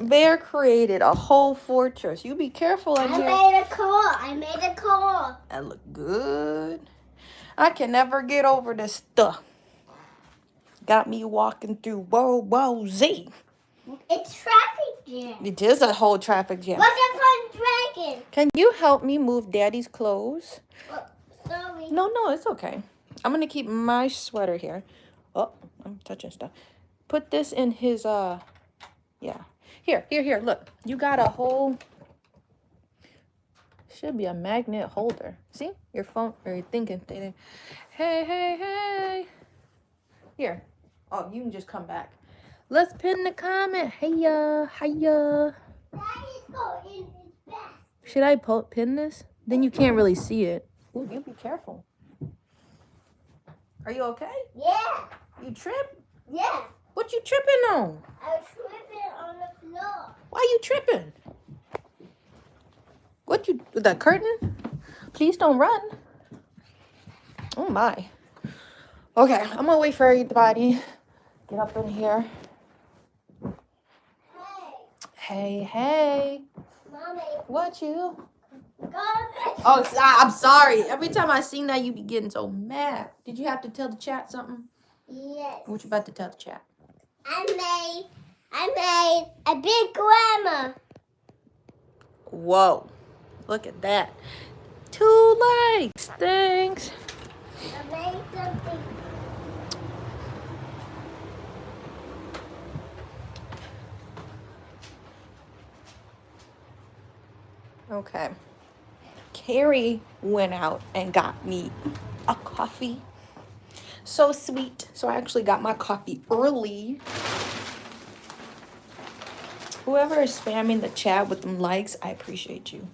Bear created a whole fortress. You be careful in here. I made a car. That look good. I can never get over this stuff. Got me walking through World War Z. It's traffic jam. It is a whole traffic jam. What's a fun dragon? Can you help me move Daddy's clothes? Oh, sorry. No, it's okay. I'm going to keep my sweater here. Oh, I'm touching stuff. Put this in his, yeah. Here, look. You got a whole, should be a magnet holder. See? Your phone, or your thinking. Hey. Here. Oh, you can just come back. Let's pin the comment. Hiya. Daddy's going in his best. Should I pin this? Then you can't really see it. Ooh, you be careful. Are you okay? Yeah. You trip? Yeah. What you tripping on? I was tripping on the floor. Why you tripping? The curtain? Please don't run. Oh my. Okay, I'm gonna wait for everybody. Get up in here. Hey. Mommy. What you? Go. Oh, I'm sorry. Every time I seen that, you be getting so mad. Did you have to tell the chat something? Yes. What you about to tell the chat? I made a big grandma. Whoa. Look at that. 2 likes. Thanks. I made something. Okay. Carrie went out and got me a coffee. So sweet. So I actually got my coffee early. Whoever is spamming the chat with them likes, I appreciate you.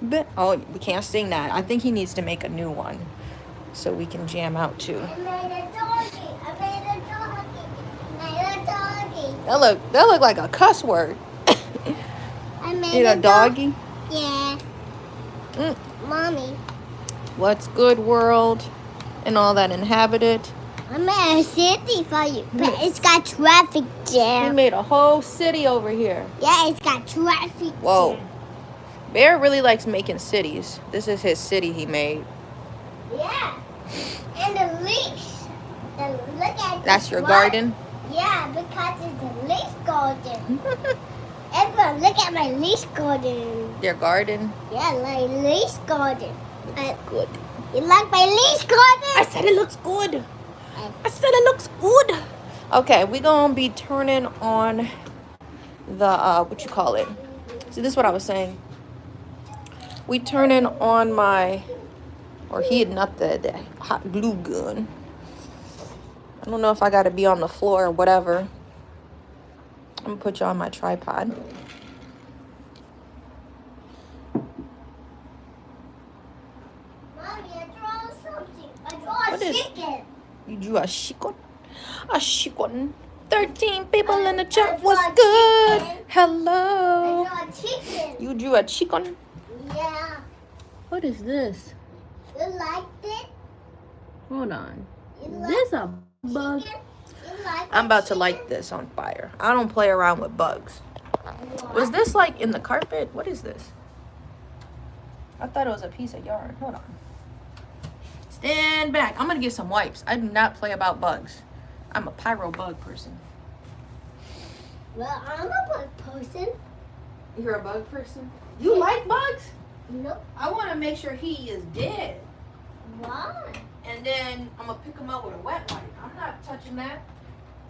But we can't sing that. I think he needs to make a new one so we can jam out too. I made a doggy. That look like a cuss word. I made Need a doggy? Yeah. Mommy. What's good, world? And all that inhabited. I made a city for you, but it's got traffic We jam. made a whole city over here. Yeah, it's got traffic Whoa. jam. Bear really likes making cities. This is his city he made. Yeah. And the leash. Look at That's your what? garden? Yeah, because it's the leash garden. Everyone, look at my leash garden. Your garden? Yeah, my leash garden. Good. You like my leash garden? I said it looks good. I said it looks good. Okay, we're going to be turning on the, what you call it? See, this is what I was saying. We turning on my, or heating up the hot glue gun. I don't know if I got to be on the floor or whatever. I'm going to put you on my tripod. Mommy, I draw something. I draw What a is- chicken. You drew a chicken? A chicken. 13 people in the chat. I What's draw a good? chicken. I Hello. draw a chicken. You drew a chicken? Yeah. What is this? You liked it? Hold on. You Is like this a bug? chicken? You like I'm about to chicken? light this on fire. I don't play around with bugs. Was this like in the carpet? What is this? I thought it was a piece of yarn. Hold on. Stand back. I'm going to get some wipes. I do not play about bugs. I'm a pyro bug person. Well, I'm a bug person. You're a bug person? You like bugs? Nope. I want to make sure he is dead. Why? And then I'm going to pick him up with a wet wipe. I'm not touching that.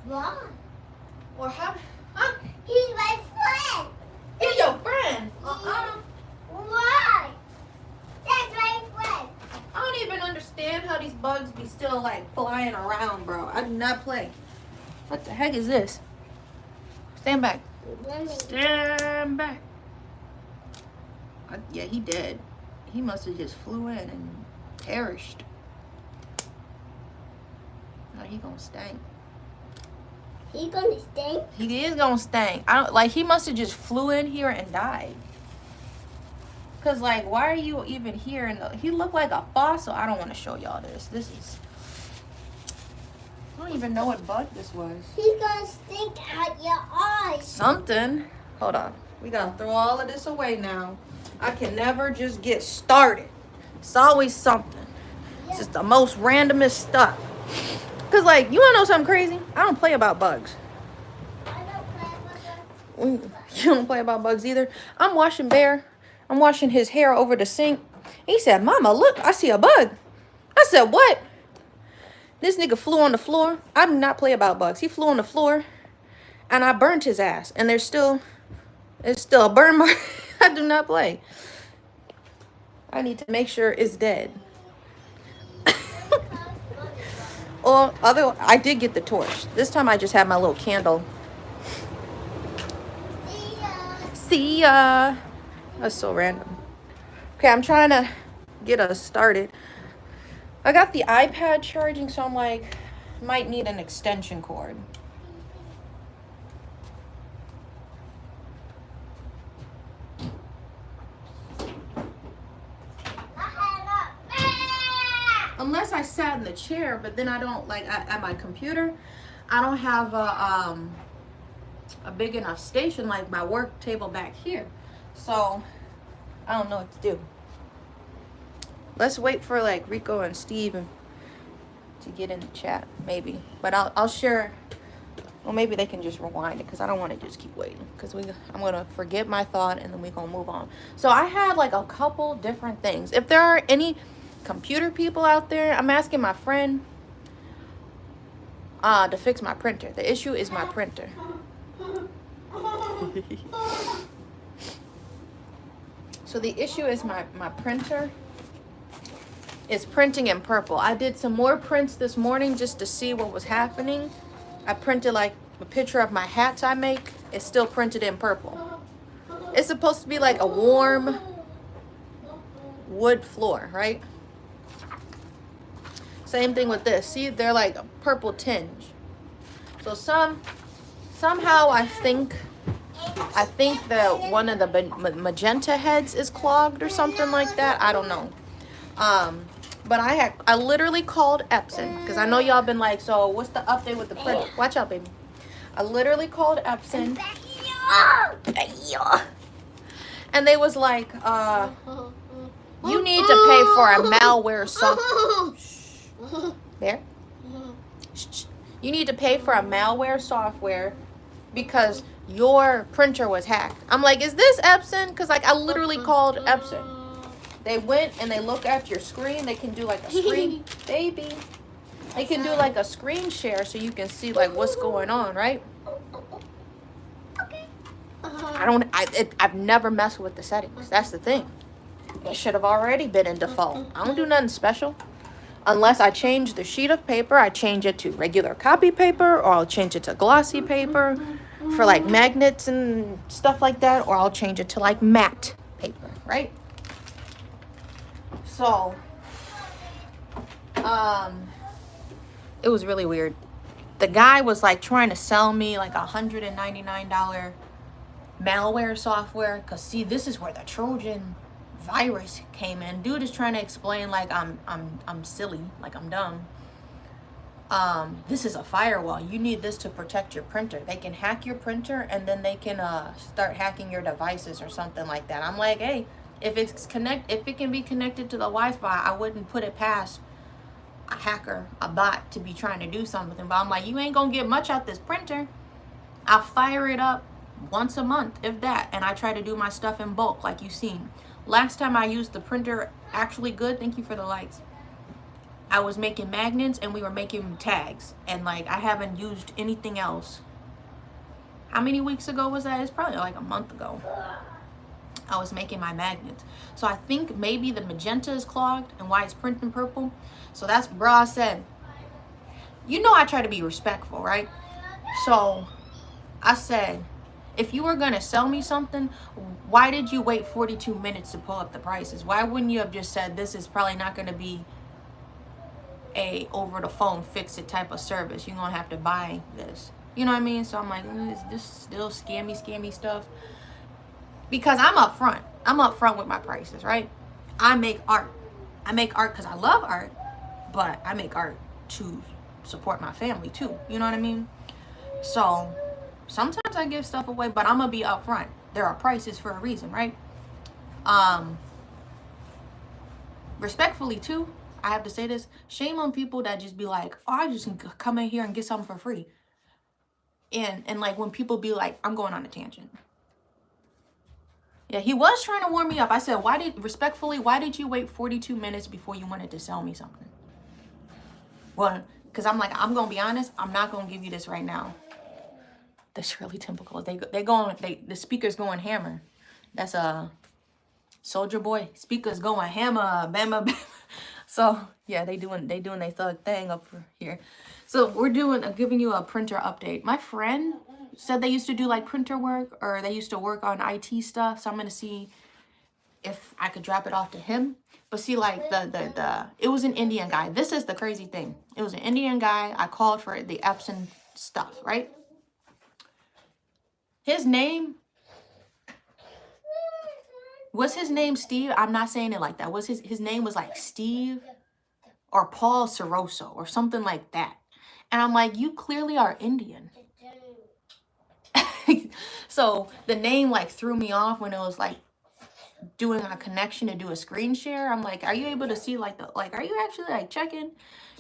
Why? Or how? Huh? He's my friend. He's your friend. Why? That's my friend. I don't even understand how these bugs be still like flying around, bro. I do not play. What the heck is this? Stand back. Stand back. Yeah, he dead. He must have just flew in and perished. Now he gonna stink. He gonna stink? He is gonna stink. I don't like. He must have just flew in here and died. Cause like, why are you even here? He looked like a fossil. I don't want to show y'all this. This is. Oh, don't even know what bug this was. He's gonna stink out your eyes. Something. Hold on. We gotta throw all of this away now. I can never just get started. It's always something. It's just the most randomest stuff. Cause like, you wanna know something crazy? I don't play about bugs. I don't play with them. You don't play about bugs either. I'm washing Bear. I'm washing his hair over the sink. He said, Mama, look, I see a bug. I said, what? This nigga flew on the floor. I do not play about bugs. He flew on the floor and I burnt his ass. And there's still a burn mark. I do not play. I need to make sure it's dead. Or I did get the torch. This time I just had my little candle. See ya. That's so random. Okay, I'm trying to get us started. I got the iPad charging, so I'm like, might need an extension cord. Unless I sat in the chair, but then I don't, like, at my computer, I don't have a big enough station like my work table back here. So I don't know what to do. Let's wait for like Rico and Steve to get in the chat, maybe. But I'll share. Well, maybe they can just rewind it because I don't want to just keep waiting, because I'm gonna forget my thought and then we're gonna move on. So I had like a couple different things. If there are any computer people out there, I'm asking my friend to fix my printer. The issue is my printer. So the issue is my printer is printing in purple. I did some more prints this morning just to see what was happening. I printed like a picture of my hats I make. It's still printed in purple. It's supposed to be like a warm wood floor, right? Same thing with this. See, they're like a purple tinge. So somehow I think that one of the magenta heads is clogged or something like that. I don't know. But I literally called Epson because I know y'all been like, so what's the update with the printer? Watch out, baby. I literally called Epson. And they was like, you need to pay for a malware software. There. You need to pay for a malware software because your printer was hacked. I'm like, is this Epson? Because like I literally called Epson. They went and they look at your screen. They can do like a screen, baby. They can do like a screen share so you can see like what's going on, right? I've never messed with the settings. That's the thing. It should have already been in default. I don't do nothing special. Unless I change the sheet of paper, I change it to regular copy paper, or I'll change it to glossy paper for like magnets and stuff like that, or I'll change it to like matte paper, right? So, it was really weird. The guy was like trying to sell me like $199 malware software, because see, this is where the Trojan virus came in. Dude is trying to explain like I'm silly, like I'm dumb. This is a firewall. You need this to protect your printer. They can hack your printer and then they can start hacking your devices or something like that. I'm like, hey, if it can be connected to the Wi-Fi, I wouldn't put it past a hacker, a bot, to be trying to do something. But I'm like, you ain't gonna get much out this printer. I'll fire it up once a month, if that, and I try to do my stuff in bulk like you've seen. Last time I used the printer actually good, thank you for the likes, I was making magnets and we were making tags, and like I haven't used anything else. How many weeks ago was that? It's probably like a month ago. I was making my magnets. So I think maybe the magenta is clogged and why it's printing purple. So that's what bra said. You know I try to be respectful, right? So I said, if you were going to sell me something, why did you wait 42 minutes to pull up the prices? Why wouldn't you have just said, this is probably not going to be a over the phone fix it type of service. You're going to have to buy this. You know what I mean? So I'm like, is this still scammy stuff? Because I'm upfront. I'm upfront with my prices, right? I make art. I make art because I love art, but I make art to support my family too. You know what I mean? So sometimes I give stuff away, but I'm gonna be upfront. There are prices for a reason, right? Respectfully too, I have to say this. Shame on people that just be like, oh, I just come in here and get something for free. And like when people be like, I'm going on a tangent. Yeah, he was trying to warm me up. I said, why did you wait 42 minutes before you wanted to sell me something? Well, because I'm like, I'm gonna be honest, I'm not gonna give you this right now. The Shirley Temple calls. The speaker's going hammer. That's a Soldier Boy. Speaker's going hammer, bama, bama. So yeah, they doing their thug thing up here. So we're giving you a printer update. My friend said they used to do like printer work, or they used to work on IT stuff. So I'm gonna see if I could drop it off to him. But see, like it was an Indian guy. This is the crazy thing. It was an Indian guy. I called for the Epson stuff, right? His name was Steve. I'm not saying it like that. Was his name was like Steve or Paul Soroso or something like that. And I'm like, you clearly are Indian. So the name like threw me off when it was like doing a connection to do a screen share. I'm like, are you able to see like are you actually like checking?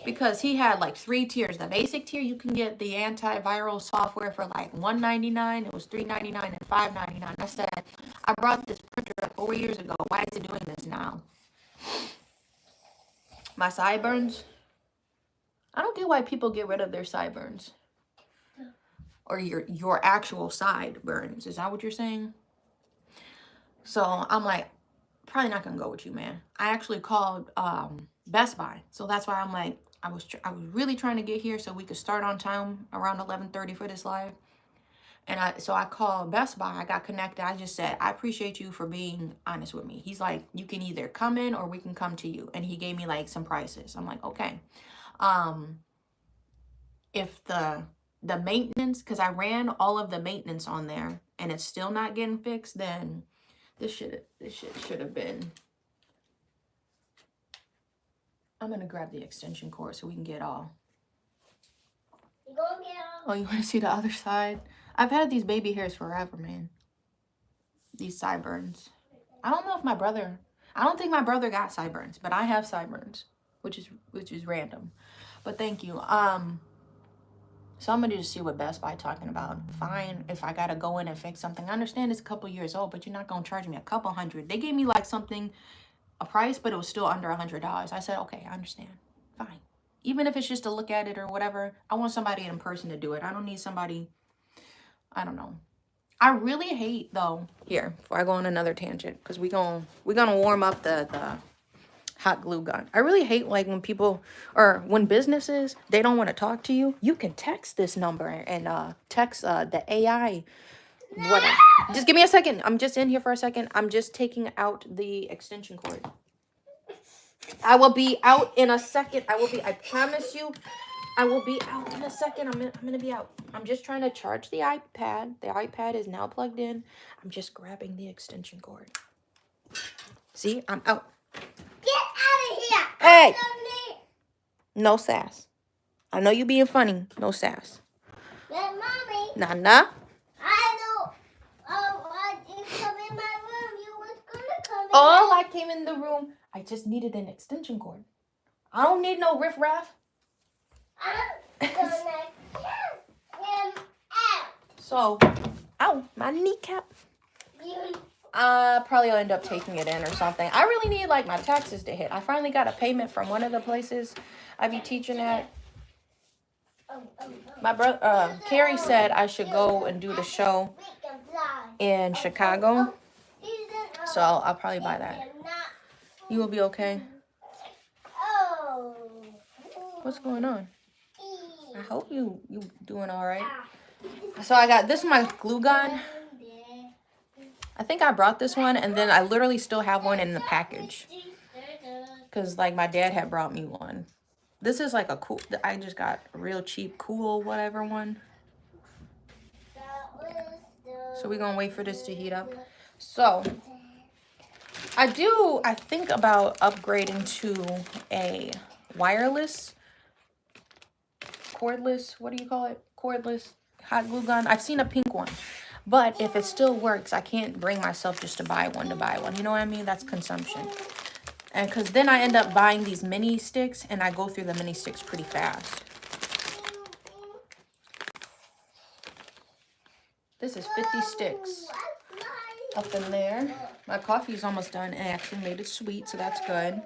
Because he had like 3 tiers. The basic tier, you can get the antiviral software for like $199. It was $399 and $599. I said, I brought this printer up 4 years ago. Why is it doing this now? My sideburns. I don't get why people get rid of their sideburns. Or your actual sideburns. Is that what you're saying? So I'm like, probably not gonna go with you, man. I actually called Best Buy. So that's why I'm like, I was really trying to get here so we could start on time around 11:30 for this live. And I called Best Buy. I got connected. I just said, I appreciate you for being honest with me. He's like, you can either come in or we can come to you. And he gave me like some prices. I'm like, okay. If the maintenance, because I ran all of the maintenance on there and it's still not getting fixed, then this shit should have been. I'm gonna grab the extension cord so we can get all. You gonna get all? Oh, you want to see the other side? I've had these baby hairs forever, man. These sideburns. I don't think my brother got sideburns, but I have sideburns, which is random. But thank you. So I'm gonna just see what Best Buy talking about. Fine, if I gotta go in and fix something. I understand it's a couple years old, but you're not gonna charge me a couple $100. They gave me like a price, but it was still under $100. I said, okay, I understand. Fine. Even if it's just to look at it or whatever, I want somebody in person to do it. I don't need somebody, I don't know. I really hate though, here, before I go on another tangent, because we're gonna warm up the hot glue gun. I really hate like when people, or when businesses, they don't want to talk to you. You can text this number and text the AI. Whatever. Just give me a second. I'm just in here for a second. I'm just taking out the extension cord. I will be out in a second. I promise you, I will be out in a second. I'm gonna be out. I'm just trying to charge the iPad. The iPad is now plugged in. I'm just grabbing the extension cord. See, I'm out. Get out of here! Hey! No sass. I know you being funny. No sass. But mommy, Nana. I know. I didn't come in my room. You was gonna come in. Oh, I came in the room. I just needed an extension cord. I don't need no riffraff. I'm gonna kill him out. So, ow, my kneecap. You. Probably end up taking it in or something. I really need like my taxes to hit. I finally got a payment from one of the places I be teaching at. My brother, Carrie said I should go and do the show in Chicago. So I'll probably buy that. You will be okay? What's going on? I hope you doing all right. So I got this is my glue gun. I think I brought this one, and then I literally still have one in the package. Because, like, my dad had brought me one. This is like a cool, I just got a real cheap, cool, whatever one. So we're going to wait for this to heat up. So, I think about upgrading to a wireless cordless, what do you call it? Cordless hot glue gun. I've seen a pink one. But if it still works, I can't bring myself just to buy one. You know what I mean? That's consumption. And because then I end up buying these mini sticks, and I go through the mini sticks pretty fast. This is 50 sticks up in there. My coffee's almost done, and I actually made it sweet, so that's good.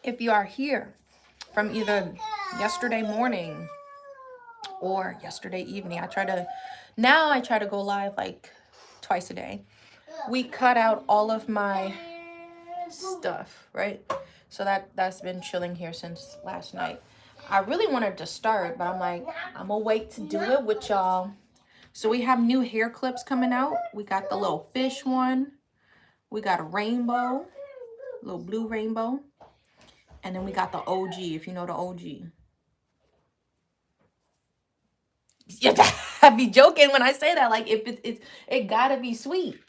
If you are here from either yesterday morning or yesterday evening, I try to go live like twice a day. We cut out all of my stuff, right? So that's been chilling here since last night. I really wanted to start, but I'm like, I'm gonna wait to do it with y'all. So we have new hair clips coming out. We got the little fish one. We got a rainbow, little blue rainbow. And then we got the OG, if you know the OG. Yeah, I be joking when I say that. Like, if it gotta be sweet.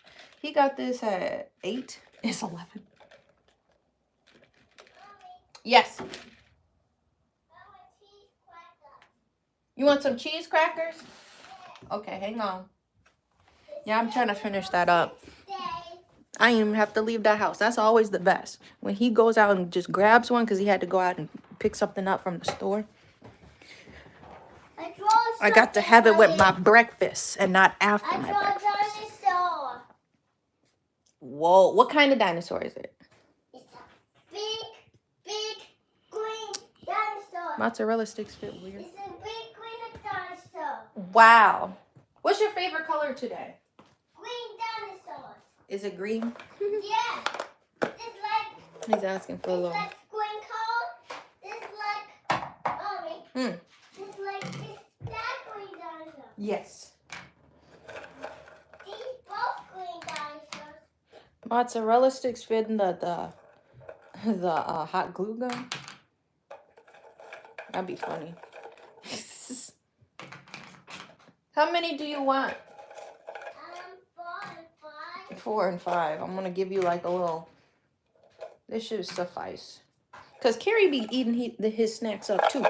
He got this at 8. It's 11. Yes. You want some cheese crackers? Okay, hang on. Yeah, I'm trying to finish that up. I didn't even have to leave that house. That's always the best. When he goes out and just grabs one because he had to go out and pick something up from the store. I got to have it with my breakfast and not after my breakfast. Dinosaur. Whoa, what kind of dinosaur is it? It's a big green dinosaur. Mozzarella sticks fit weird. It's a big green dinosaur. Wow. What's your favorite color today? Green dinosaurs. Is it green? Yeah. It's like... He's asking for a little... It's like green color. It's like... Mommy. It's like... It's that green dinosaur. Yes. These both green dinosaurs. Mozzarella sticks fit in the hot glue gun. That'd be funny. How many do you want? 4 and 5. 4 and 5. I'm gonna give you like a little. This should suffice. Cause Carrie be eating his snacks up too.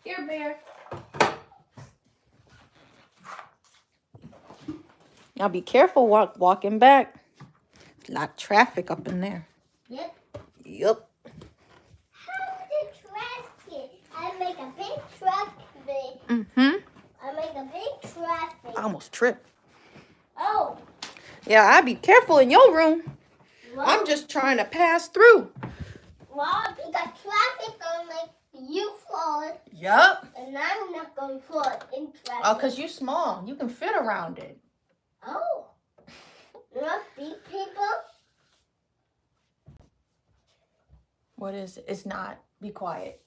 Here, Bear. Now be careful walking back. A lot of traffic up in there. Yep. Yep. How the traffic? I make a big traffic. Mm-hmm. I make a big traffic. I almost tripped. Oh. Yeah, I be careful in your room. Well, I'm just trying to pass through. Well, because traffic gonna make you fall. Yup. And I'm not gonna fall in traffic. Oh, because you're small. You can fit around it. Oh. Not big people? What is it? It's not. Be quiet.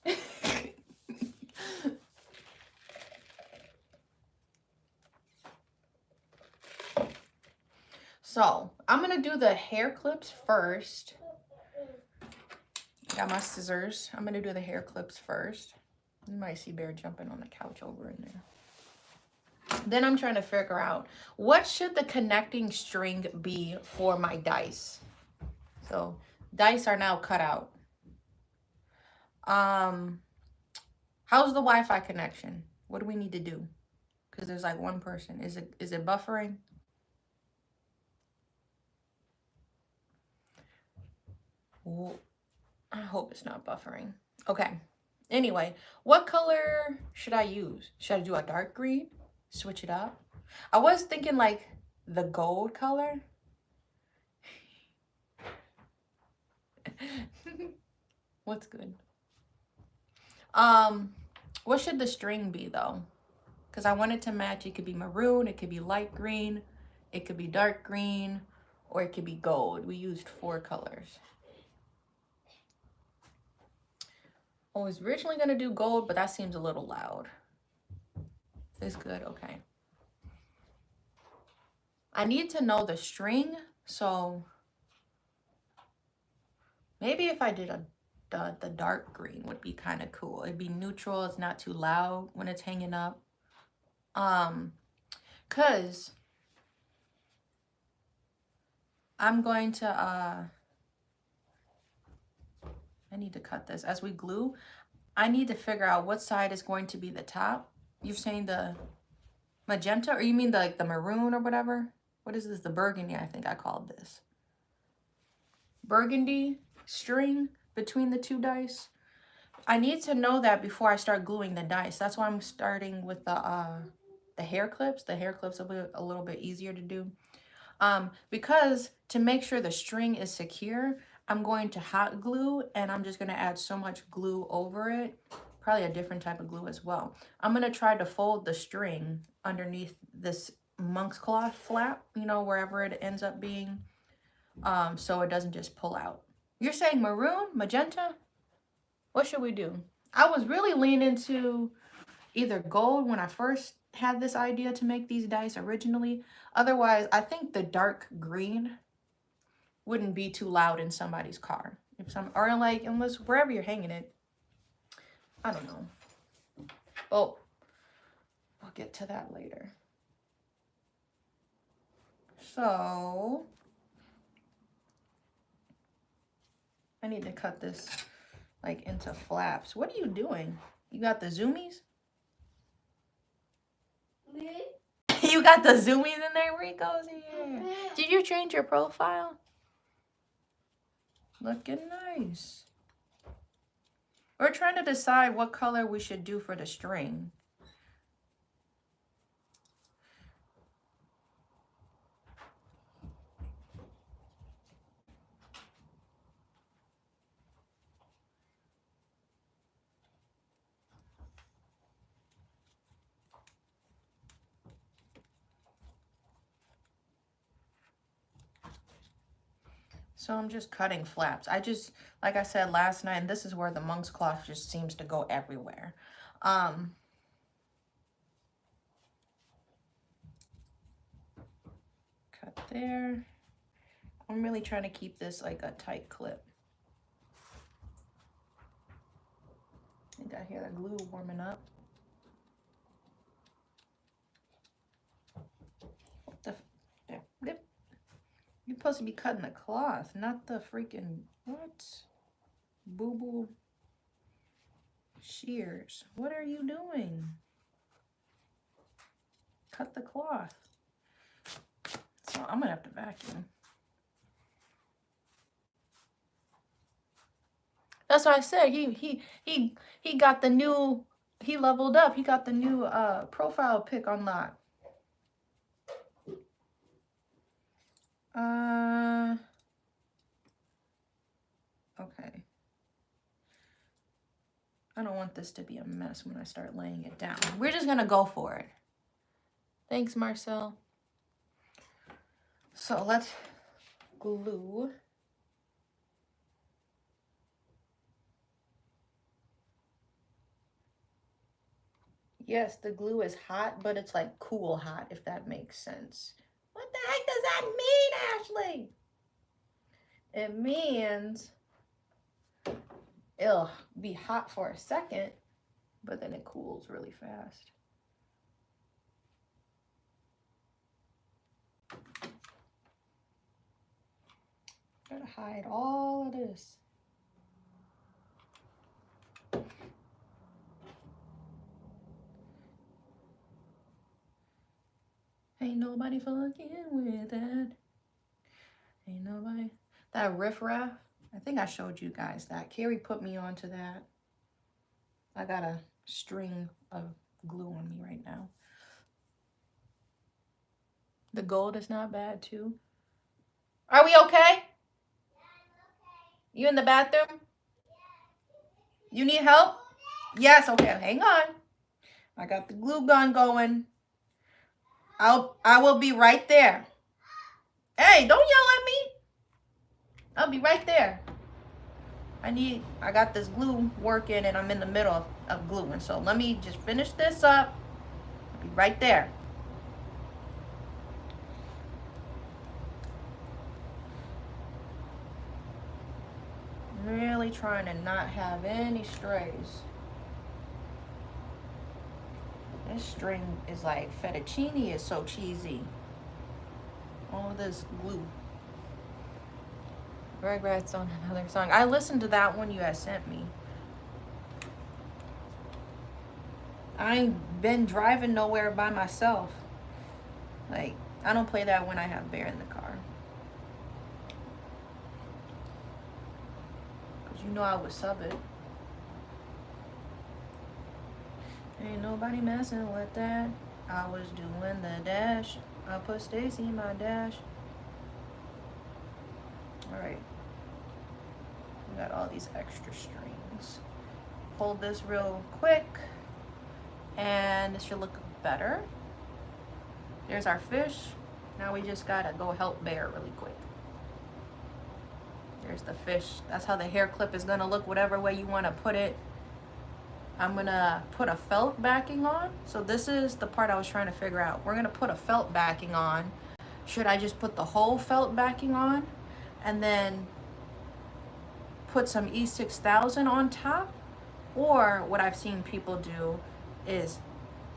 So, I'm going to do the hair clips first. Got my scissors. I'm going to do the hair clips first. You might see Bear jumping on the couch over in there. Then I'm trying to figure out what should the connecting string be for my dice. So, dice are now cut out. How's the Wi-Fi connection? What do we need to do? Because there's like one person. Is it buffering? Ooh, I hope it's not buffering. Okay. Anyway, what color should I use? Should I do a dark green? Switch it up? I was thinking like the gold color. What's good? What should the string be though? Because I want it to match. It could be maroon, it could be light green, it could be dark green, or it could be gold. We used 4 colors. I was originally going to do gold, but that seems a little loud. It's good, okay. I need to know the string, so maybe if I did the dark green would be kind of cool. It'd be neutral, it's not too loud when it's hanging up. Cause I'm going to, I need to cut this. As we glue, I need to figure out what side is going to be the top. You're saying the magenta, or you mean the, like the maroon or whatever? What is this? The burgundy, I think I called this. Burgundy string between the two dice. I need to know that before I start gluing the dice. That's why I'm starting with the hair clips. The hair clips will be a little bit easier to do. Because to make sure the string is secure, I'm going to hot glue, and I'm just going to add so much glue over it. Probably a different type of glue as well. I'm going to try to fold the string underneath this monk's cloth flap, you know, wherever it ends up being, so it doesn't just pull out. You're saying maroon, magenta? What should we do? I was really leaning to either gold when I first had this idea to make these dice originally. Otherwise, I think the dark green wouldn't be too loud in somebody's car. If some, or like, unless wherever you're hanging it. I don't know. Oh, we'll get to that later. So, I need to cut this like into flaps. What are you doing? You got the zoomies? You got the zoomies in there, Rico's here. Did you change your profile? Looking nice. We're trying to decide what color we should do for the string. So I'm just cutting flaps. I just, like I said last night, and this is where the monk's cloth just seems to go everywhere. Cut there. I'm really trying to keep this like a tight clip. I think I hear the glue warming up. What the, there. You're supposed to be cutting the cloth, not the freaking, what? Boo-boo shears. What are you doing? Cut the cloth. So I'm gonna have to vacuum. That's what I said. He got the new, he leveled up. He got the new profile pic unlocked. Okay. I don't want this to be a mess when I start laying it down. We're just gonna go for it. Thanks, Marcel. So let's glue. Yes, the glue is hot, but it's like cool hot, if that makes sense. What the heck does that mean, Ashley? It means it'll be hot for a second, but then it cools really fast. Gotta hide all of this. Ain't nobody fucking with that. Ain't nobody. That riffraff, I think I showed you guys that. Carrie put me onto that. I got a string of glue on me right now. The gold is not bad too. Are we okay? Yeah, I'm okay. You in the bathroom? Yeah. You need help? Yes, okay, hang on. I got the glue gun going. I will be right there. Hey, don't yell at me. I'll be right there. I got this glue working and I'm in the middle of gluing. So let me just finish this up. I'll be right there. Really trying to not have any strays. This string is like fettuccine is so cheesy. All this glue. Regrets on another song. I listened to that one you had sent me. I ain't been driving nowhere by myself. Like, I don't play that when I have Bear in the car. Because you know I would sub it. Ain't nobody messing with that. I was doing the dash. I put Stacy in my dash. Alright. We got all these extra strings. Hold this real quick. And this should look better. There's our fish. Now we just gotta go help Bear really quick. There's the fish. That's how the hair clip is gonna look, whatever way you wanna put it. I'm gonna put a felt backing on. So this is the part I was trying to figure out. We're gonna put a felt backing on. Should I just put the whole felt backing on and then put some E6000 on top? Or what I've seen people do is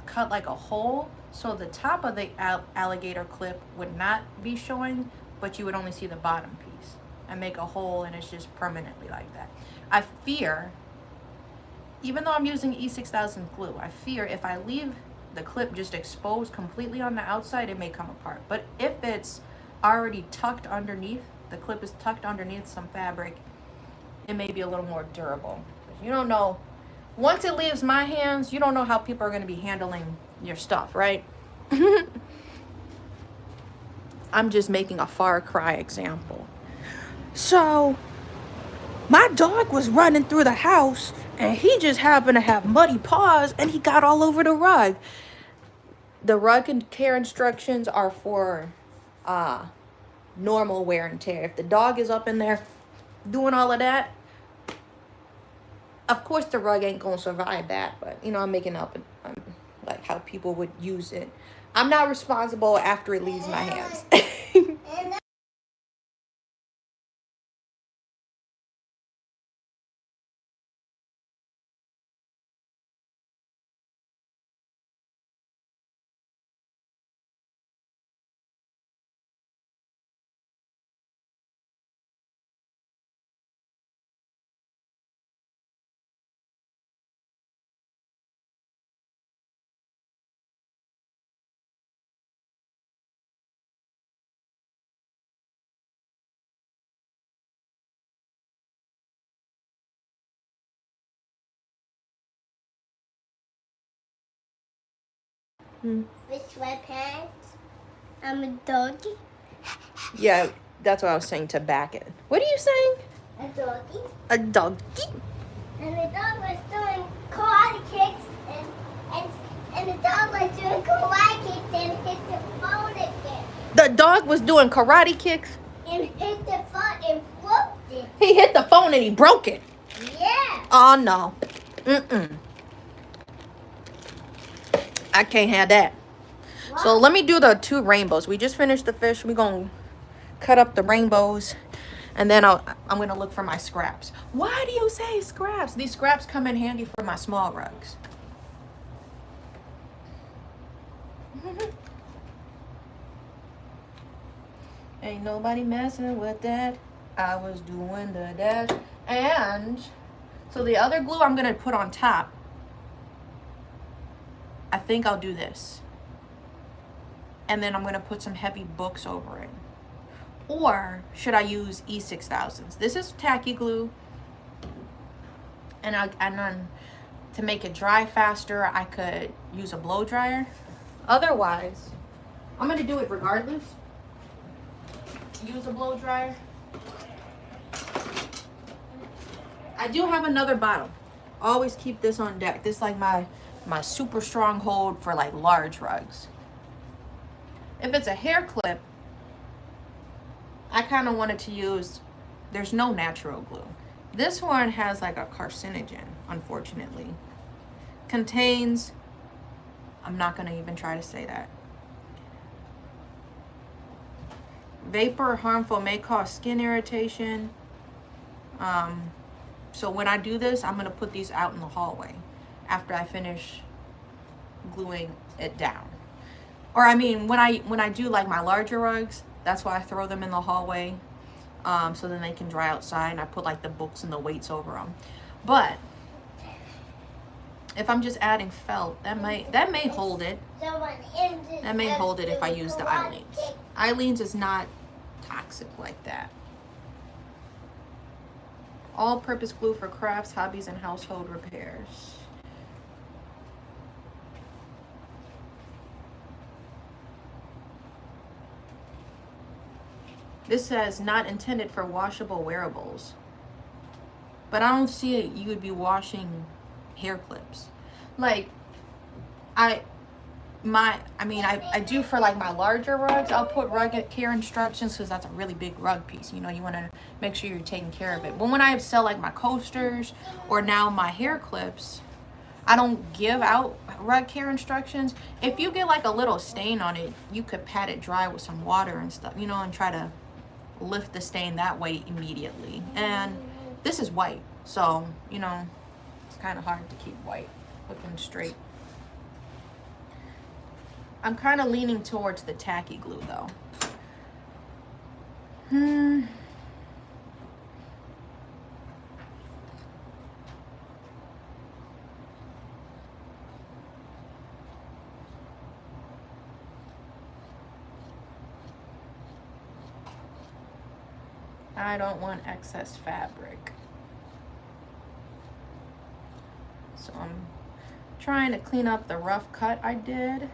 cut like a hole so the top of the alligator clip would not be showing, but you would only see the bottom piece, and make a hole and it's just permanently like that. I fear, even though I'm using E6000 glue, I fear if I leave the clip just exposed completely on the outside, it may come apart. But if it's already tucked underneath, the clip is tucked underneath some fabric, it may be a little more durable. You don't know, once it leaves my hands, you don't know how people are going to be handling your stuff, right? I'm just making a Far Cry example. So my dog was running through the house and he just happened to have muddy paws and he got all over the rug. The rug and care instructions are for normal wear and tear. If the dog is up in there doing all of that, of course the rug ain't gonna survive that, but you know, I'm making up like how people would use it. I'm not responsible after it leaves my hands. With sweatpants. I'm a doggy. Yeah, that's what I was saying, to back it. What are you saying? A doggy. A doggy? And the dog was doing karate kicks and the dog was doing karate kicks and hit the phone again. The dog was doing karate kicks? And hit the phone and broke it. He hit the phone and he broke it. Yeah. Oh no. I can't have that. What? So let me do the 2 rainbows. We just finished the fish. We're going to cut up the rainbows. And then I'm going to look for my scraps. Why do you say scraps? These scraps come in handy for my small rugs. Ain't nobody messing with that. I was doing the dash. And so the other glue I'm going to put on top. I think I'll do this. And then I'm going to put some heavy books over it. Or should I use E6000s? This is tacky glue. And then to make it dry faster, I could use a blow dryer. Otherwise, I'm going to do it regardless. Use a blow dryer. I do have another bottle. Always keep this on deck. This is like my super strong hold for like large rugs. If it's a hair clip, I kind of wanted to use, there's no natural glue. This one has like a carcinogen, unfortunately. Contains, I'm not going to even try to say that. Vapor harmful, may cause skin irritation. So when I do this, I'm going to put these out in the hallway after I finish gluing it down. Or I mean, when I do like my larger rugs, that's why I throw them in the hallway. so then they can dry outside, and I put like the books and the weights over them. But if I'm just adding felt, that may hold it. That may hold it if I use the Eileens. Eileens is not toxic like that. All-purpose glue for crafts, hobbies, and household repairs. This says not intended for washable wearables. But I don't see it. You would be washing hair clips. Like, I do for like my larger rugs. I'll put rug care instructions because that's a really big rug piece. You know, you want to make sure you're taking care of it. But when I sell like my coasters or now my hair clips, I don't give out rug care instructions. If you get like a little stain on it, you could pat it dry with some water and stuff, you know, and try to lift the stain that way immediately. And this is white, so, you know, it's kind of hard to keep white looking straight. I'm kind of leaning towards the tacky glue though. I don't want excess fabric. So I'm trying to clean up the rough cut I did.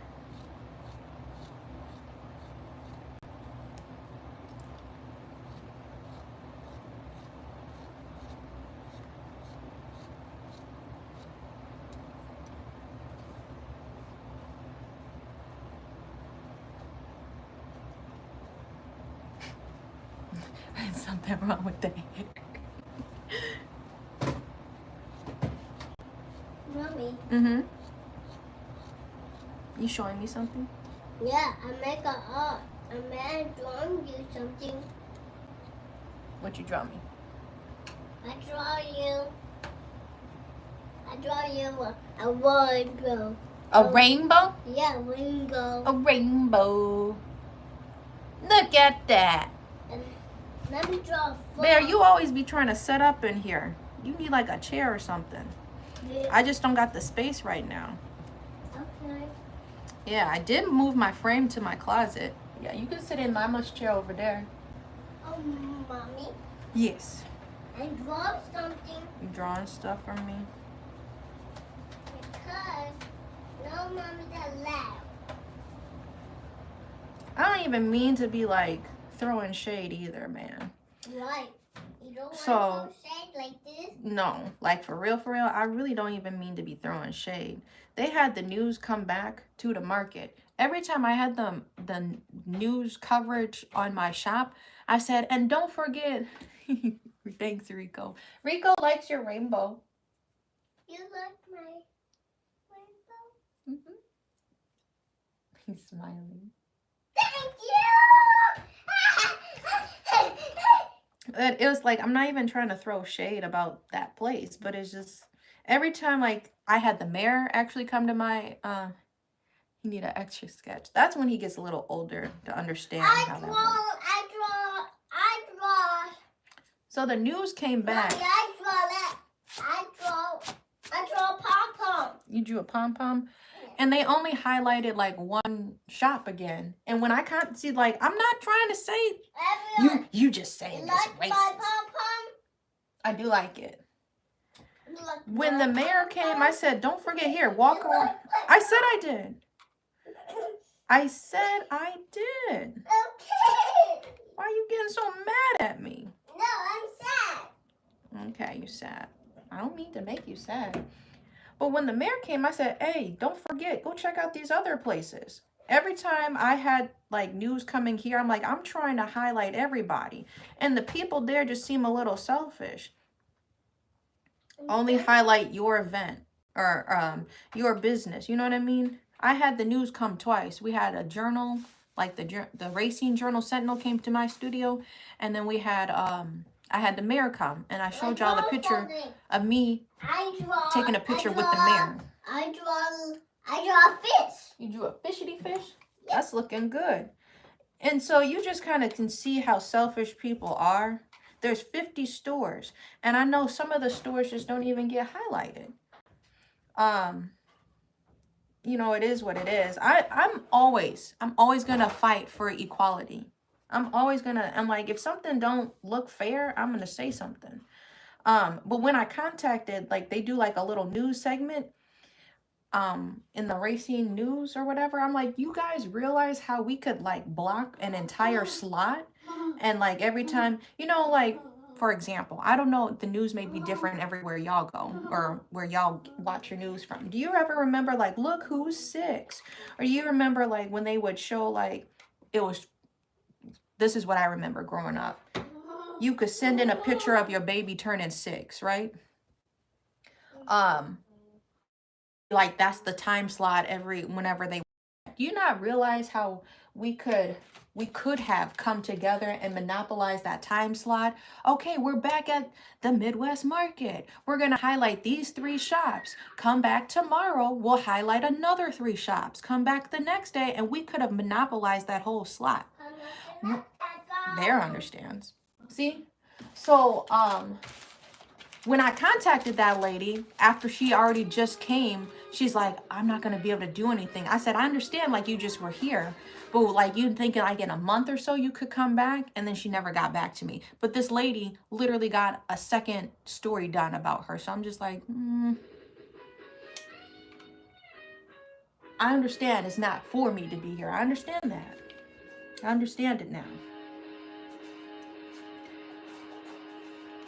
There's something wrong with the hair. Mommy. Mm-hmm. You showing me something? Yeah, I make a art. I made drawing you something. What you draw me? I draw you a rainbow. A rainbow? Yeah, rainbow. A rainbow. Look at that. And let me draw a flower. Bear, you always be trying to set up in here. You need like a chair or something. Yeah. I just don't got the space right now. Okay. Yeah, I did move my frame to my closet. Yeah, you can sit in Mama's chair over there. Oh, Mommy. Yes. And draw something You drawing stuff for me? because no mommy's allowed. I don't even mean to be like throwing shade either, man. Right. You don't want So- to shade like this? No, like for real, I really don't even mean to be throwing shade. They had the news come back to the market. Every time I had the news coverage on my shop, I said, and don't forget, thanks, Rico. Rico likes your rainbow. You like my rainbow? Mm-hmm. He's smiling. Thank you! But it was like, I'm not even trying to throw shade about that place, but it's just, every time like I had the mayor actually come to my, he need an extra sketch. That's when he gets a little older to understand how that works. I draw. So the news came back. Mommy, I draw that. I draw pom-pom. You drew a pom-pom? And they only highlighted like one shop again. And when I can't see, like, I'm not trying to say, Everyone, you just saying you this like my racist. pom-pom? I do like it. You like When my the mayor came, I said, don't forget here, walk You around. like I said I did. I said I did. Okay. Why are you getting so mad at me? No, I'm sad. Okay, you sad. I don't mean to make you sad. But when the mayor came, I said, hey, don't forget, go check out these other places. Every time I had like news coming here, I'm like, I'm trying to highlight everybody. And the people there just seem a little selfish. Only highlight your event or your business. You know what I mean? I had the news come twice. We had a journal, like the Racing Journal Sentinel came to my studio. And then we had, I had the mayor come. And I showed y'all the picture of me taking a picture with the mayor. I draw a fish. You drew a fishity fish? That's looking good. And so you just kind of can see how selfish people are. There's 50 stores. And I know some of the stores just don't even get highlighted. You know, it is what it is. I'm always gonna fight for equality. I'm like, if something don't look fair, I'm gonna say something. But when I contacted, like, they do like a little news segment in the racing news or whatever, I'm like, you guys realize how we could like block an entire slot? And like every time, you know, like, for example, I don't know, the news may be different everywhere y'all go or where y'all watch your news from. Do you ever remember like, look who's 6? Or you remember like when they would show like, it was, this is what I remember growing up. You could send in a picture of your baby turning 6, right? Like that's the time slot whenever they, do you not realize how we could have come together and monopolize that time slot? Okay, we're back at the Midwest market. We're going to highlight these 3 shops. Come back tomorrow, we'll highlight another 3 shops. Come back the next day, and we could have monopolized that whole slot. There understands. See? So, when I contacted that lady, after she already just came, she's like, I'm not going to be able to do anything. I said, I understand, like, you just were here. But, like, you thinking, like, in a month or so you could come back? And then she never got back to me. But this lady literally got a second story done about her. So I'm just like, I understand it's not for me to be here. I understand that. I understand it now.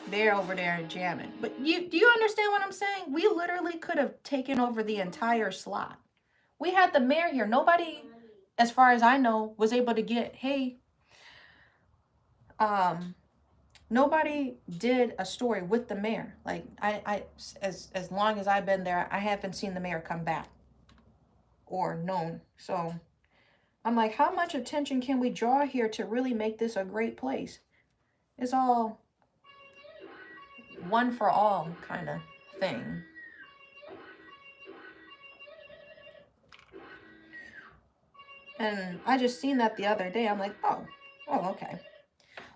They're over there jamming. But do you understand what I'm saying? We literally could have taken over the entire slot. We had the mayor here. Nobody, as far as I know, was able to get, hey, nobody did a story with the mayor. Like, as long as I've been there, I haven't seen the mayor come back or known. So I'm like, how much attention can we draw here to really make this a great place? It's all one for all kind of thing. And I just seen that the other day. I'm like, oh, okay.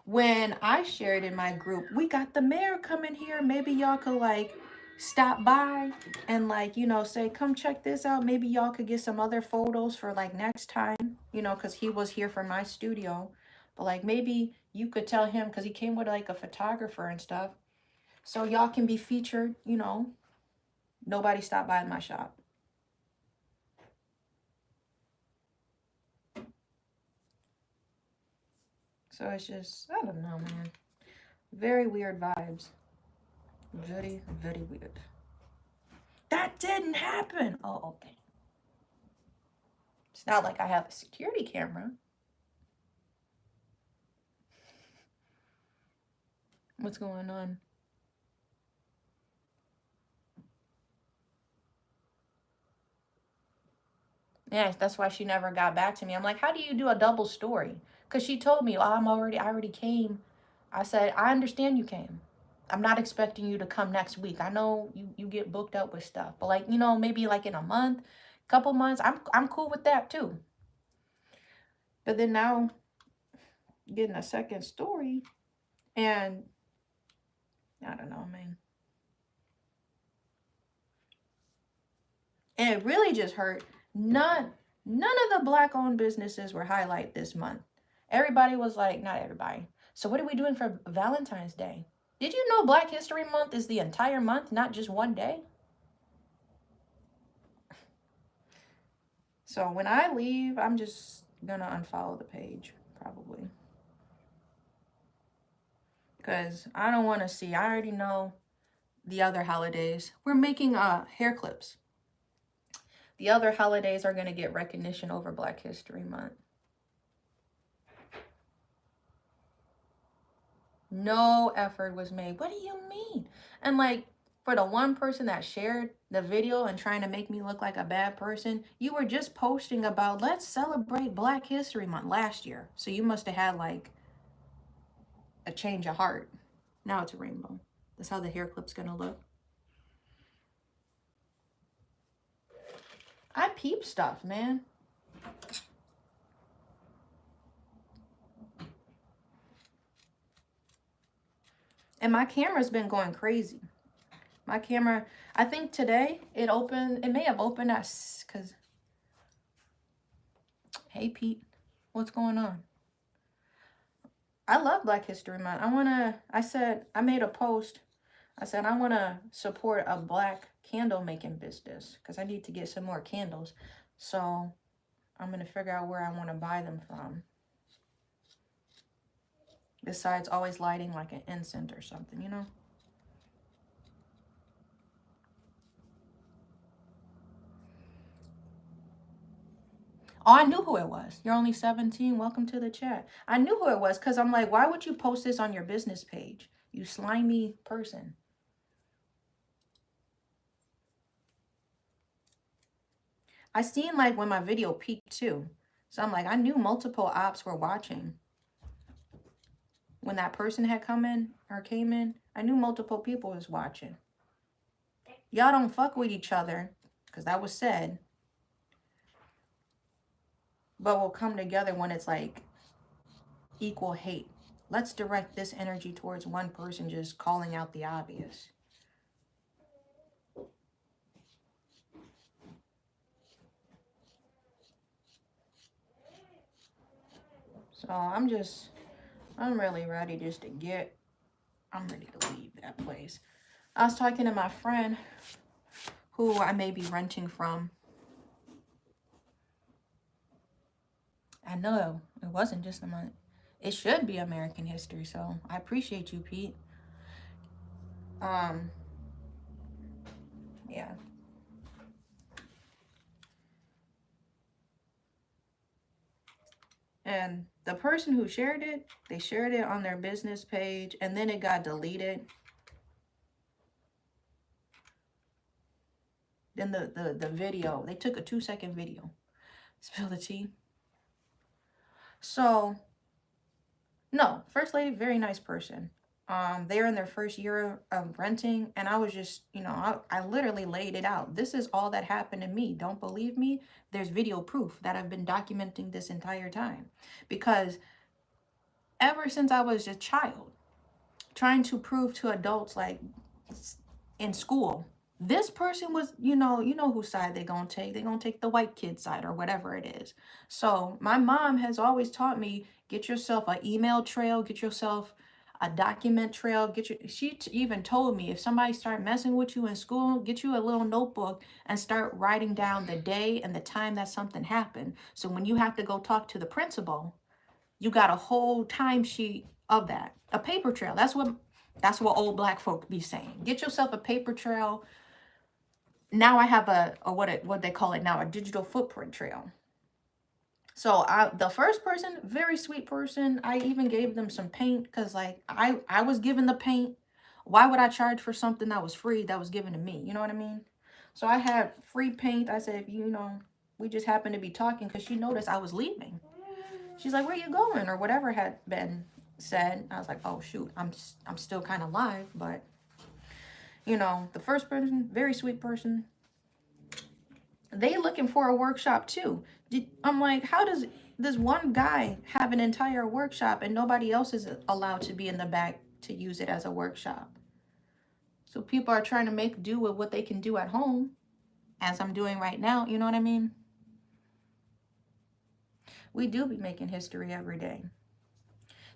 When I shared in my group, we got the mayor coming here. Maybe y'all could like stop by and like, you know, say, come check this out. Maybe y'all could get some other photos for like next time, you know, because he was here for my studio. But like maybe you could tell him, because he came with like a photographer and stuff. So y'all can be featured, you know. Nobody stopped by my shop. So it's just, I don't know, man. Very weird vibes. Very, very weird. That didn't happen. Oh, okay. It's not like I have a security camera. What's going on? Yeah, that's why she never got back to me. I'm like, how do you do a double story? Because she told me, oh, I already came. I said, I understand you came. I'm not expecting you to come next week. I know you get booked up with stuff. But like, you know, maybe like in a month, couple months, I'm cool with that too. But then now getting a second story, and I don't know, man. And it really just hurt. None of the Black-owned businesses were highlighted this month. Everybody was like, not everybody. So what are we doing for Valentine's Day? Did you know Black History Month is the entire month, not just one day? So when I leave, I'm just gonna unfollow the page, probably. Because I don't want to see. I already know the other holidays. We're making hair clips. The other holidays are going to get recognition over Black History Month. No effort was made. What do you mean? And like, for the one person that shared the video and trying to make me look like a bad person, you were just posting about, let's celebrate Black History Month last year. So you must have had like a change of heart. Now it's a rainbow. That's how the hair clip's going to look. I peep stuff, man. And my camera's been going crazy. My camera, I think today it opened, it may have opened at, because, hey Pete, what's going on? I love Black History Month. I made a post. I said, I want to support a Black candle making business because I need to get some more candles. So I'm going to figure out where I want to buy them from. Besides always lighting like an incense or something, you know? Oh, I knew who it was. You're only 17. Welcome to the chat. I knew who it was because I'm like, why would you post this on your business page? You slimy person. I seen like when my video peaked too. So I'm like, I knew multiple ops were watching. When that person had come in or came in, I knew multiple people was watching. Y'all don't fuck with each other because that was said. But we'll come together when it's like equal hate. Let's direct this energy towards one person just calling out the obvious. So I'm really ready just to I'm ready to leave that place. I was talking to my friend who I may be renting from. I know it wasn't just a month. It should be American history, so I appreciate you, Pete. Yeah. And the person who shared it, they shared it on their business page, and then it got deleted. Then the video, they took a 2-second video. Spill the tea. So, no, First Lady, very nice person. They're in their first year of renting, and I was just, I literally laid it out. This is all that happened to me. Don't believe me? There's video proof that I've been documenting this entire time. Because ever since I was a child, trying to prove to adults like in school, this person was, you know whose side they're gonna take. They're gonna take the white kid side or whatever it is. So my mom has always taught me, get yourself an email trail, get yourself a document trail, she even told me if somebody start messing with you in school, get you a little notebook and start writing down the day and the time that something happened. So when you have to go talk to the principal, you got a whole timesheet of that. A paper trail. That's what old Black folk be saying. Get yourself a paper trail. Now I have what they call it now, a digital footprint trail. So the first person, very sweet person. I even gave them some paint because like I was given the paint. Why would I charge for something that was free that was given to me? You know what I mean? So I had free paint. I said, we just happened to be talking because she noticed I was leaving. She's like, where you going? Or whatever had been said. I was like, oh shoot, I'm still kind of live, but the first person, very sweet person. They looking for a workshop too. I'm like, how does this one guy have an entire workshop and nobody else is allowed to be in the back to use it as a workshop? So people are trying to make do with what they can do at home, as I'm doing right now. You know what I mean? We do be making history every day.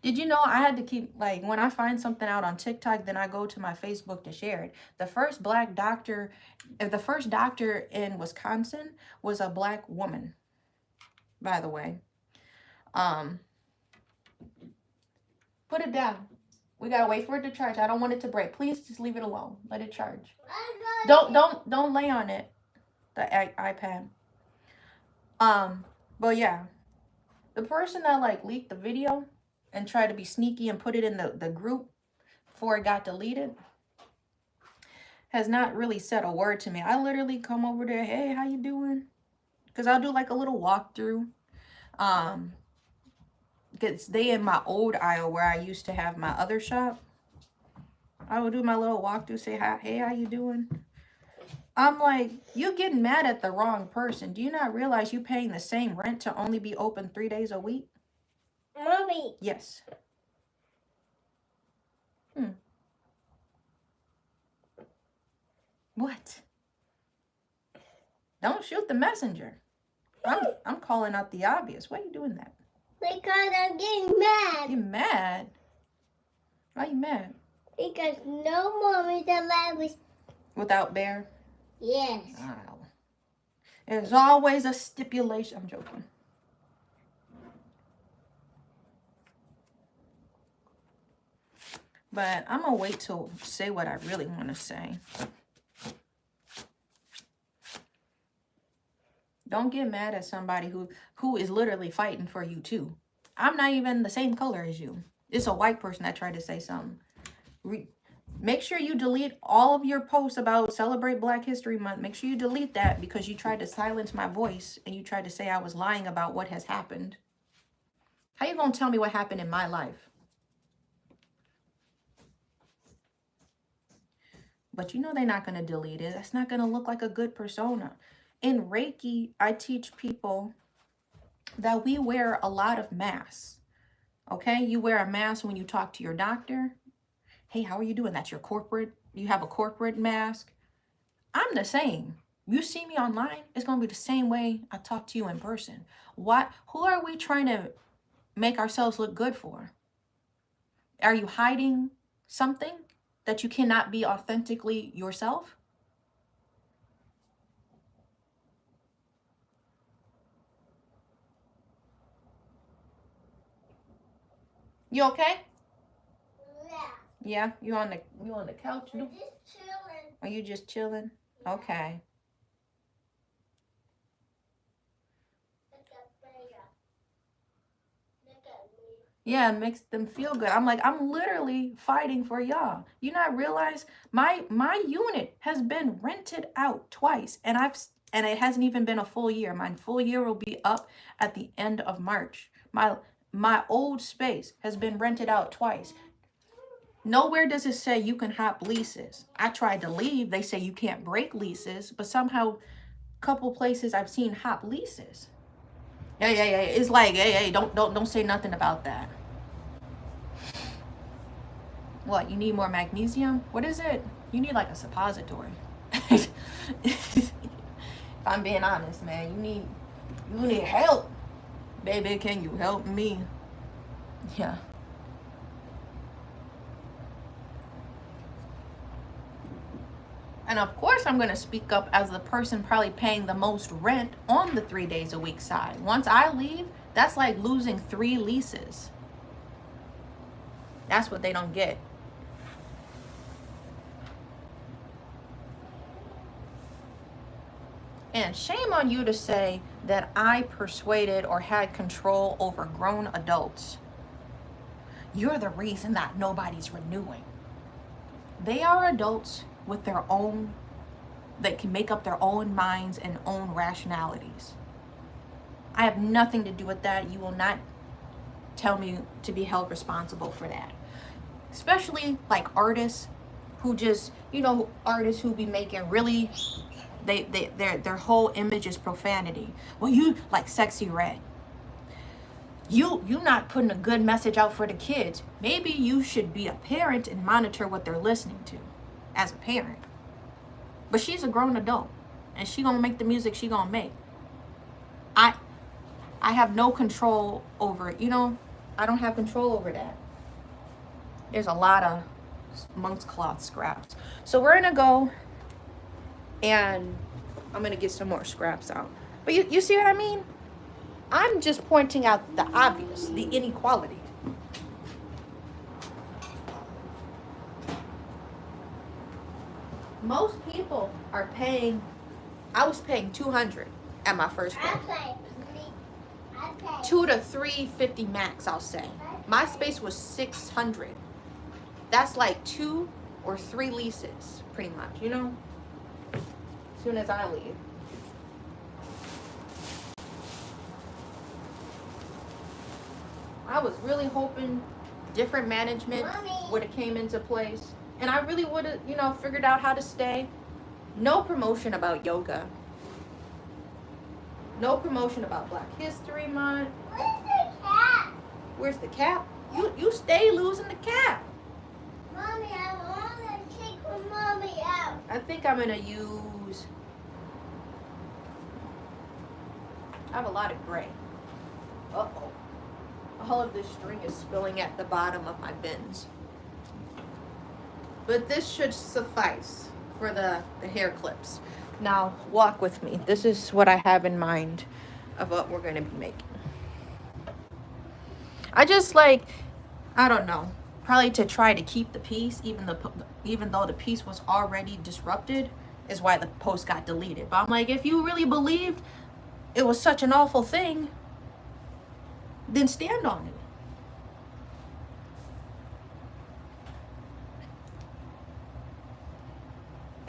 Did you know I had to keep, like, when I find something out on TikTok, then I go to my Facebook to share it. The first doctor in Wisconsin was a Black woman, by the way. Put it down. We gotta wait for it to charge. I don't want it to break. Please just leave it alone. Let it charge. Don't lay on it. The iPad. But yeah. The person that like leaked the video and tried to be sneaky and put it in the group before it got deleted has not really said a word to me. I literally come over there, hey, how you doing? Because I'll do like a little walkthrough. Because they in my old aisle where I used to have my other shop. I would do my little walkthrough, say hi, hey, how you doing? I'm like, you getting mad at the wrong person. Do you not realize you paying the same rent to only be open 3 days a week? Mommy. Yes. What? Don't shoot the messenger. I'm calling out the obvious. Why are you doing that? Because I'm getting mad. You mad? Why are you mad? Because no mommy's allowed me. Without Bear? Yes. Oh. There's always a stipulation. I'm joking. But I'm going to wait till say what I really want to say. Don't get mad at somebody who is literally fighting for you too. I'm not even the same color as you. It's a white person that tried to say something. Make sure you delete all of your posts about Celebrate Black History Month. Make sure you delete that because you tried to silence my voice and you tried to say I was lying about what has happened. How you going to tell me what happened in my life? But you know they're not going to delete it. That's not going to look like a good persona. In Reiki, I teach people that we wear a lot of masks. Okay? You wear a mask when you talk to your doctor. Hey, how are you doing? That's your corporate. You have a corporate mask. I'm the same. You see me online, it's going to be the same way I talk to you in person. Who are we trying to make ourselves look good for? Are you hiding something that you cannot be authentically yourself? You okay? Yeah, you on the couch? I'm just chilling. Are you just chilling? Okay. Yeah, it makes them feel good. I'm like, I'm literally fighting for y'all. You not realize my unit has been rented out twice, and it hasn't even been a full year. My full year will be up at the end of March. My old space has been rented out twice. Nowhere does it say you can hop leases. I tried to leave. They say you can't break leases, but somehow a couple places I've seen hop leases. Yeah. It's like, hey, don't say nothing about that. What, you need more magnesium? What is it? You need like a suppository. If I'm being honest, man, you need help. Baby, can you help me? Yeah. And of course, I'm going to speak up as the person probably paying the most rent on the 3 days a week side. Once I leave, that's like losing 3 leases. That's what they don't get. And shame on you to say that I persuaded or had control over grown adults. You're the reason that nobody's renewing. They are adults with their own, that can make up their own minds and own rationalities. I have nothing to do with that. You will not tell me to be held responsible for that. Especially like artists who just, artists who be making really, their whole image is profanity. Well, you like Sexy Red. You not putting a good message out for the kids. Maybe you should be a parent and monitor what they're listening to as a parent. But she's a grown adult and she gonna make the music she gonna make. I have no control over it. I don't have control over that. There's a lot of monk's cloth scraps. So we're gonna go and I'm gonna get some more scraps out. But you see what I mean? I'm just pointing out the obvious, the inequality. Most people are paying, I was paying $200 at my first place. I pay. $2 to $350 max, I'll say. My space was $600. That's like 2 or 3 leases, pretty much, as soon as I leave. I was really hoping different management would have came into place. And I really would have, figured out how to stay. No promotion about yoga. No promotion about Black History Month. Where's the cat? Where's the cap? You stay losing the cap. Mommy, I want to take Mommy out. I think I'm gonna use, I have a lot of gray. Uh-oh. All of this string is spilling at the bottom of my bins. But this should suffice for the hair clips. Now, walk with me. This is what I have in mind of what we're gonna be making. I just like, I don't know, probably to try to keep the piece, even though the piece was already disrupted, is why the post got deleted. But I'm like, if you really believed it was such an awful thing, then stand on it.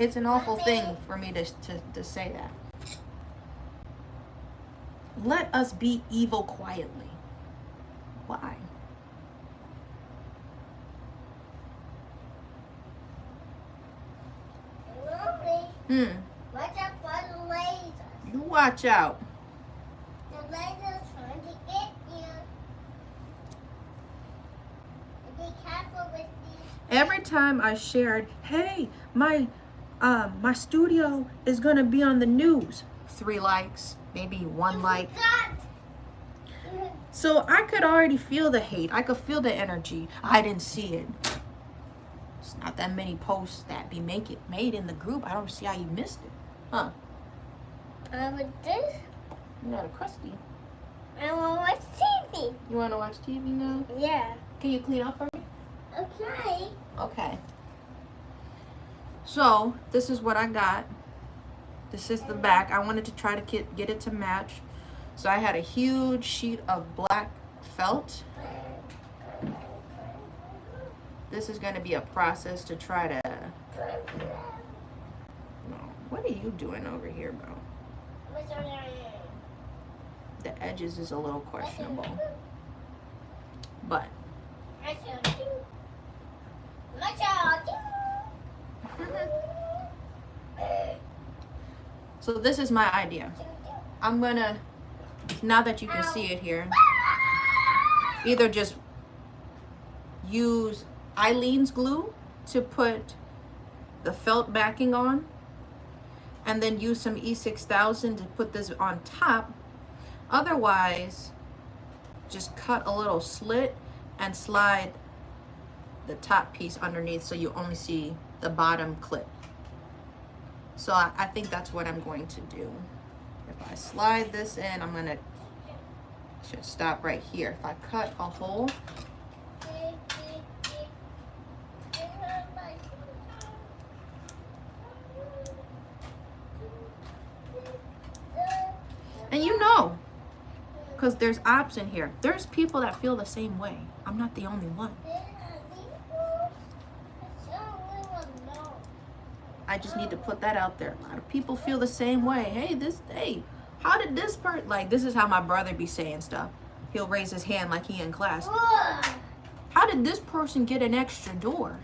It's an awful thing for me to say that. Let us be evil quietly. Why? Mommy, watch out for the lasers. You watch out. The laser's trying to get you. Be careful with these. Every time I shared, hey, my studio is gonna be on the news. 3 likes, maybe 1 like. So I could already feel the hate. I could feel the energy. I didn't see it. It's not that many posts that be made in the group. I don't see how you missed it. Huh? With this, You're not a crusty. I want to watch TV. You wanna watch TV now? Yeah. Can you clean up for me? Okay. Okay. So this is what I got. This is the back. I wanted to try to get it to match. So I had a huge sheet of black felt. This is going to be a process to try to... No. What are you doing over here, bro? The edges is a little questionable. But... So this is my idea. I'm gonna, now that you can see it here, either just use Eileen's glue to put the felt backing on, and then use some E6000 to put this on top. Otherwise, just cut a little slit and slide the top piece underneath so you only see the bottom clip. So I think that's what I'm going to do. If I slide this in, I'm gonna, should stop right here. If I cut a hole, and you know, because there's ops in here, there's people that feel the same way. I'm not the only one. I just need to put that out there. A lot of people feel the same way. Hey, how did this part, like, this is how my brother be saying stuff. He'll raise his hand like he in class. How did this person get an extra door?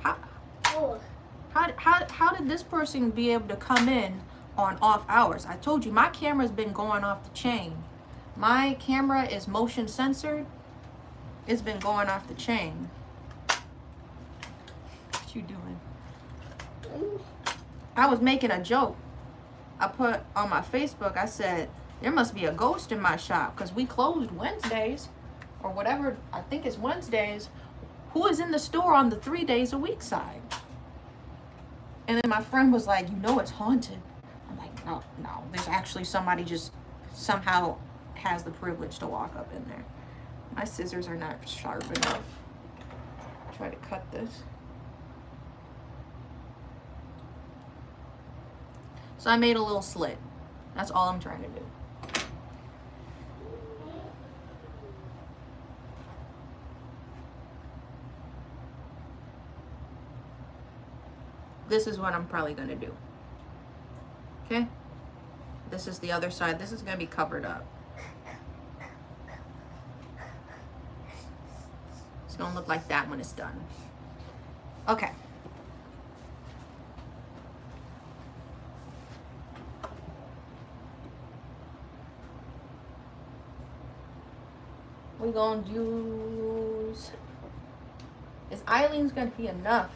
How did this person be able to come in on off hours? I told you, my camera's been going off the chain. My camera is motion censored. It's been going off the chain. What you doing? I was making a joke. I put on my Facebook, I said, there must be a ghost in my shop because we closed Wednesdays or whatever. I think it's Wednesdays. Who is in the store on the 3 days a week side? And then my friend was like, you know it's haunted. I'm like, no. There's actually somebody just somehow has the privilege to walk up in there. My scissors are not sharp enough. Try to cut this. So I made a little slit. That's all I'm trying to do. This is what I'm probably going to do. Okay? This is the other side. This is going to be covered up. It's going to look like that when it's done. Okay. We're going to use... Is Eileen's going to be enough?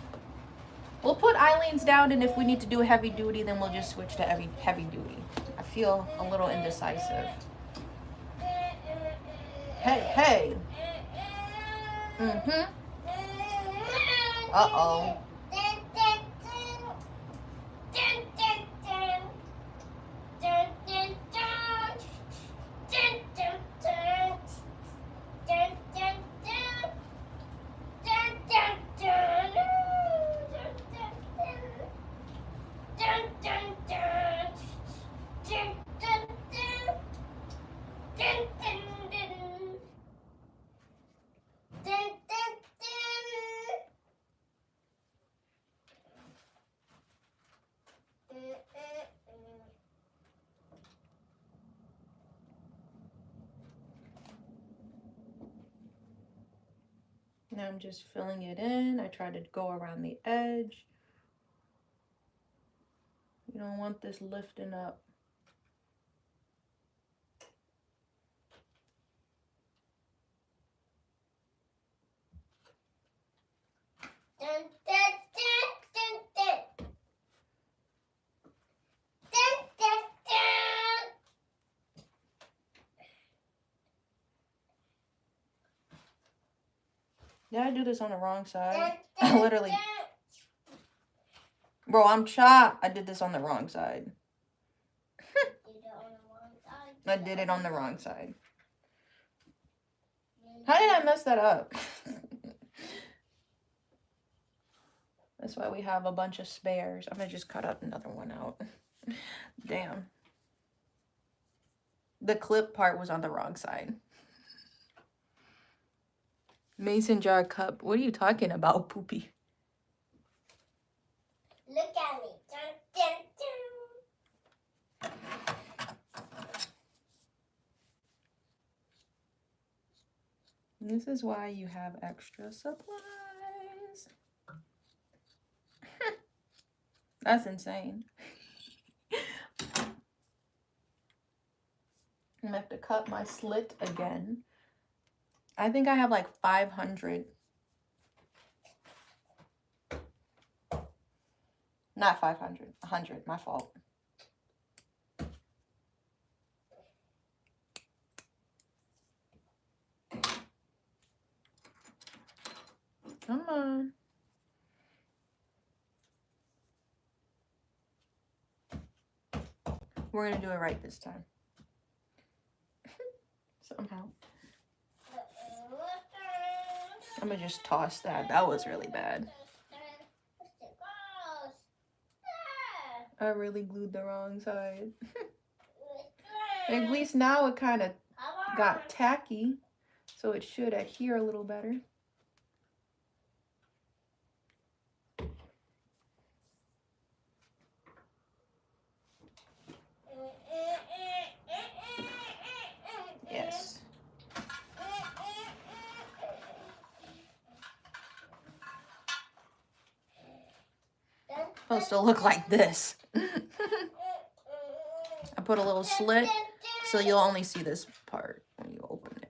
We'll put Eileen's down, and if we need to do a heavy duty, then we'll just switch to heavy duty. I feel a little indecisive. Hey. Mm-hmm. Uh-oh. Now I'm just filling it in. I try to go around the edge. You don't want this lifting up. Did I do this on the wrong side? Literally. Bro, I'm chopped. I did this on the wrong side. I did it on the wrong side. How did I mess that up? That's why we have a bunch of spares. I'm gonna just cut up another one out. Damn. The clip part was on the wrong side. Mason jar cup. What are you talking about, Poopy? Look at me. This is why you have extra supplies. That's insane. I'm gonna have to cut my slit again. I think I have like 500. Not 500, 100, my fault. Come on. We're gonna do it right this time. Somehow. I'm gonna just toss that. That was really bad. I really glued the wrong side. At least now it kind of got tacky, so it should adhere a little better. Yes. Supposed to look like this. I put a little slit, so you'll only see this part when you open it.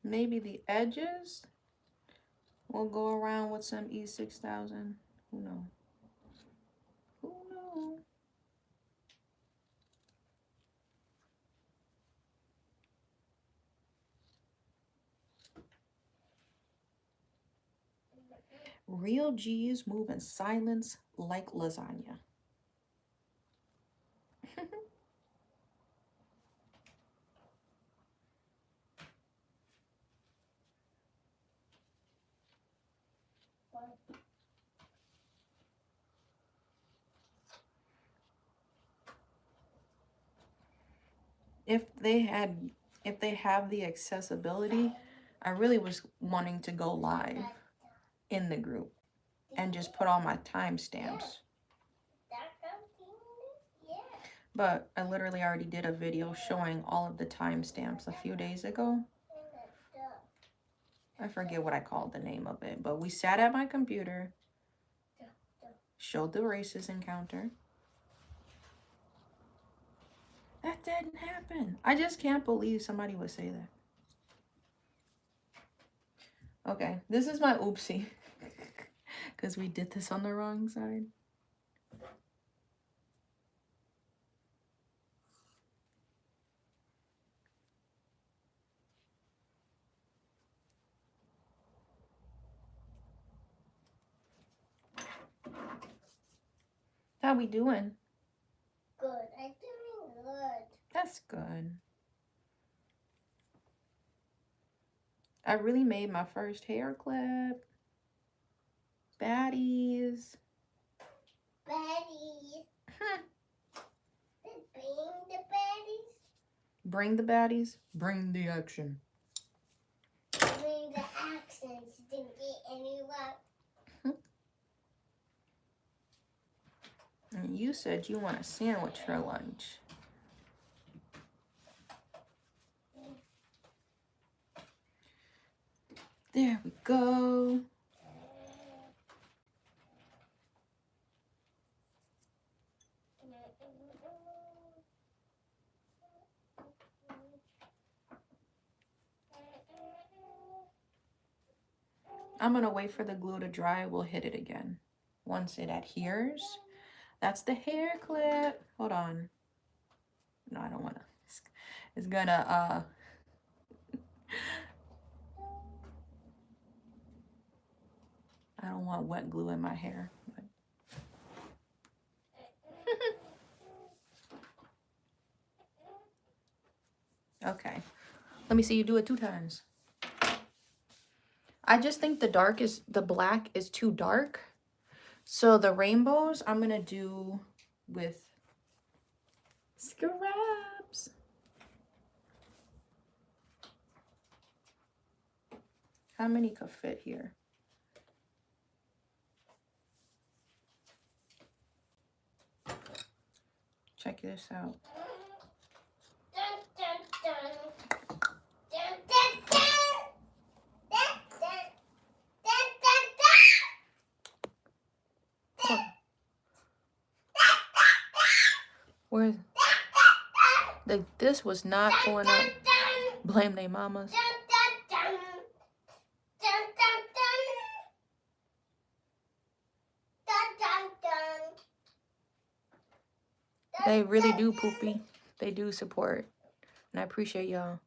Maybe the edges will go around with some E6000. Who knows? Who knows? Real G's move in silence like lasagna. If they have the accessibility, I really was wanting to go live in the group and just put all my timestamps. But I literally already did a video showing all of the timestamps a few days ago. I forget what I called the name of it, but we sat at my computer, showed the racist encounter. That didn't happen. I just can't believe somebody would say that. Okay, this is my oopsie. Because we did this on the wrong side. How we doing? Good. I'm doing good. That's good. I really made my first hair clip. Baddies. Baddies. Bring the baddies. Bring the baddies. Bring the action. Bring the accents. Didn't get anyone. And you said you want a sandwich for lunch. There we go. I'm gonna wait for the glue to dry. We'll hit it again. Once it adheres, that's the hair clip. Hold on. No, I don't wanna. It's gonna, I don't want wet glue in my hair. But... Okay. Let me see you do it 2 times. I just think the black is too dark. So the rainbows I'm gonna do with scraps. How many could fit here? Check this out. Dun, dun, dun. Dun, dun, dun. Dun, dun. Dun, dun, dun. Where? This was not going up. Blame they mamas. They really do, Poopy. They do support. And I appreciate y'all.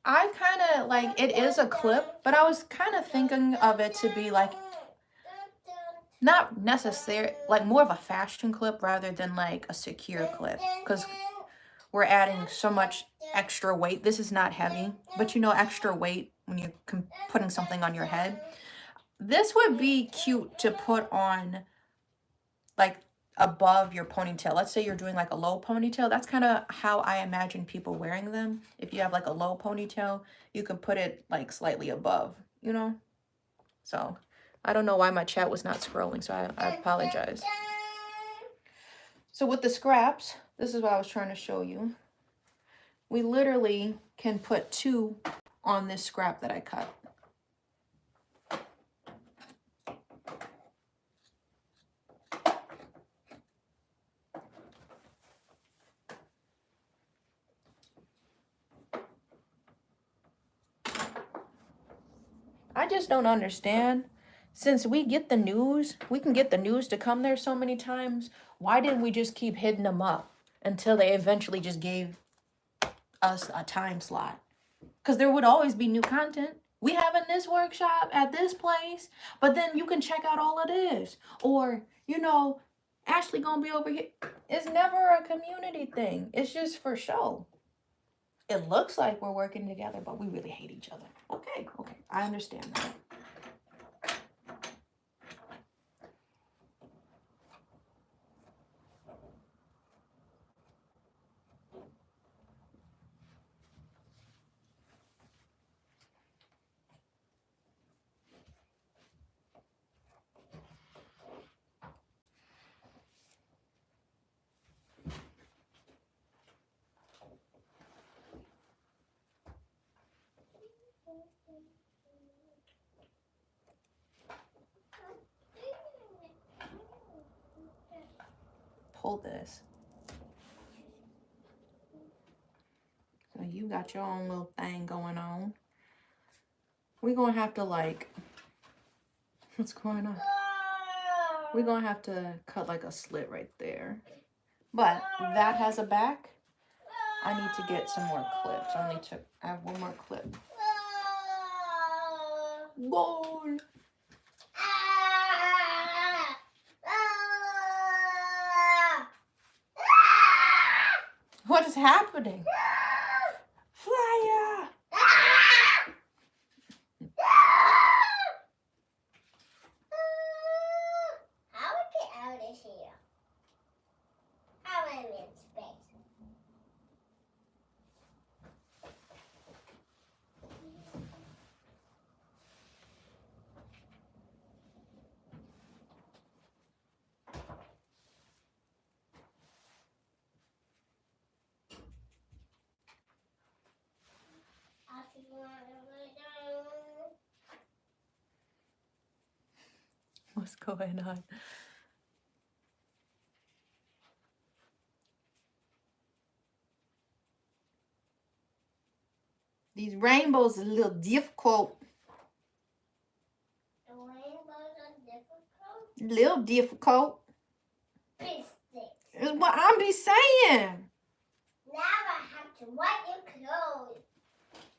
I kind of like, it is a clip, but I was kind of thinking of it to be like, not necessary, like more of a fashion clip rather than like a secure clip. Because we're adding so much extra weight. This is not heavy, but you know, extra weight when you're putting something on your head. This would be cute to put on like above your ponytail. Let's say you're doing like a low ponytail. That's kind of how I imagine people wearing them. If you have like a low ponytail, you can put it like slightly above, you know? So I don't know why my chat was not scrolling, so I apologize. So with the scraps, this is what I was trying to show you. We literally can put 2 on this scrap that I cut. I just don't understand. Since we get the news, we can get the news to come there so many times. Why didn't we just keep hitting them up until they eventually just gave us a time slot? Because there would always be new content. We having this workshop at this place, but then you can check out all of this. Or, you know, Ashlee gonna be over here. It's never a community thing. It's just for show. It looks like we're working together, but we really hate each other. Okay, I understand that. pull this. So you got your own little thing going on. We're going to have to like, what's going on? We're going to have to cut like a slit right there. But that has a back. I need to get some more clips. I have one more clip. Goal. What is happening? Flyer! How would get out of here? How am I in space? What's going on? These rainbows are a little difficult. The rainbows are difficult. Little difficult. Big sticks. Is what I'm be saying. Now I have to wipe your clothes.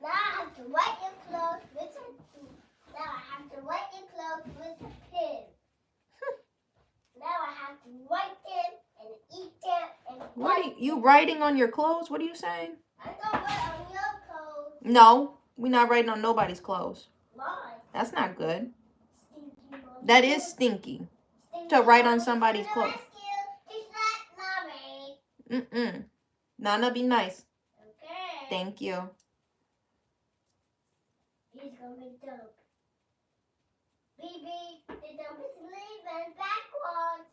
Now I have to wipe your clothes with a Now I have to wipe your clothes with a pin. Now I have to wipe them and eat them and What are you writing on your clothes? What are you saying? I don't write on your clothes. No, we're not writing on nobody's clothes. Why? That's not good. Stinky monkey. That is stinky. Stinky To write on monkey somebody's to the clothes. rescue. Just like mommy. Nana, be nice. Okay. Thank you. He's gonna be dope. BB, the dump is leaving backwards.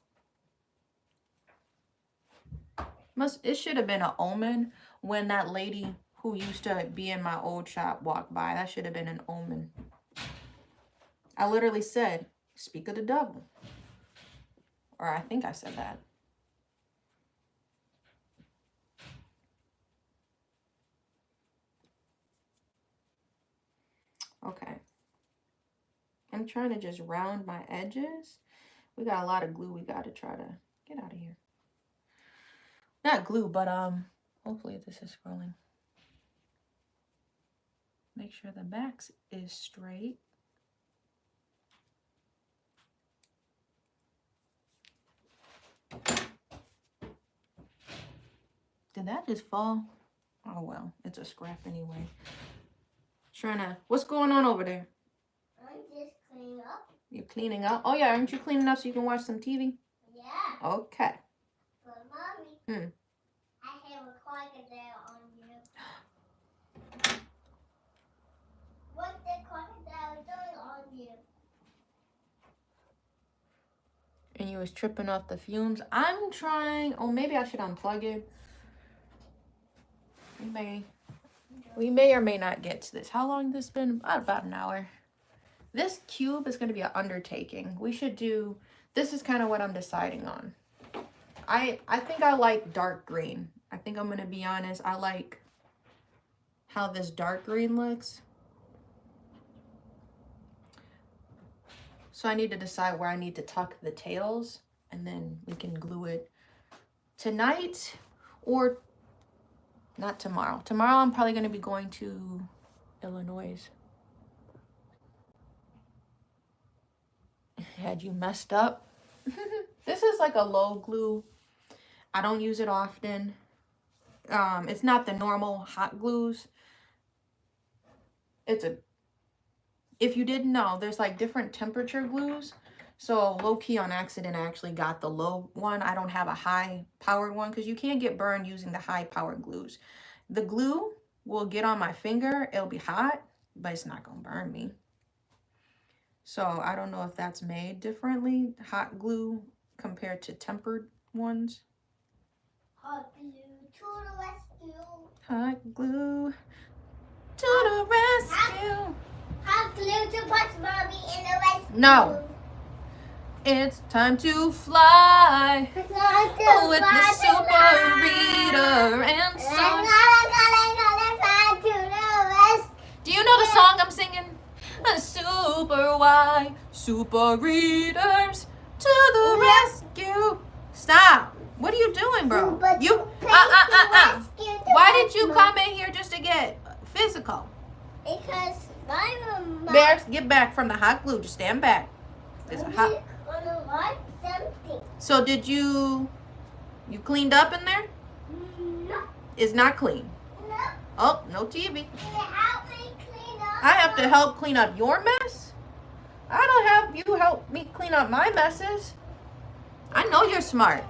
It should have been an omen when that lady who used to be in my old shop walked by. That should have been an omen. I literally said, speak of the devil. Or I think I said that. Okay. I'm trying to just round my edges. We got a lot of glue we got to try to get out of here. Not glue, but hopefully this is scrolling. Make sure the back is straight. Did that just fall? Oh well, it's a scrap anyway. What's going on over there? I'm just cleaning up. You're cleaning up? Oh yeah, aren't you cleaning up so you can watch some TV? Yeah. Okay. But mommy, I have a crocodile on you. What's the crocodile doing on you? And you was tripping off the fumes. I'm trying. Oh, maybe I should unplug it. We may or may not get to this. How long has this been? About an hour. This cube is going to be an undertaking. We should do. This is kind of what I'm deciding on. I think I like dark green. I think I'm going to be honest. I like how this dark green looks. So I need to decide where I need to tuck the tails, and then we can glue it tonight or not tomorrow. Tomorrow I'm probably going to be going to Illinois. Had you messed up? This is like a low glue. I don't use it often. It's not the normal hot glues. If you didn't know, there's like different temperature glues. So low key on accident, I actually got the low one. I don't have a high powered one because you can't get burned using the high powered glues. The glue will get on my finger. It'll be hot, but it's not going to burn me. So I don't know if that's made differently, hot glue compared to tempered ones. Hot glue to the rescue. Hot glue to the rescue. Hot glue to put mommy in the rescue. No. It's time to fly with the super reader and song. Do you know the song I'm singing? Super why, super readers to the rescue. Stop. What are you doing, bro? You Why did you come in here just to get physical? Because my mama. Bears, get back from the hot glue. Just stand back. It's hot. So did you cleaned up in there? No. It's not clean. No. Oh, no TV. Help me clean up. I have to help clean up your mess? I don't have you help me clean up my messes. I know you're smart.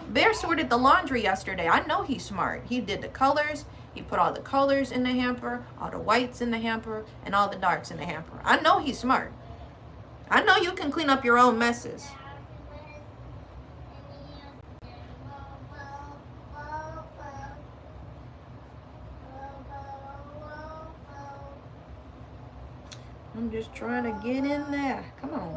Bear sorted the laundry yesterday. I know he's smart. He did the colors. He put all the colors in the hamper, all the whites in the hamper, and all the darks in the hamper. I know he's smart. I know you can clean up your own messes. I'm just trying to get in there. Come on.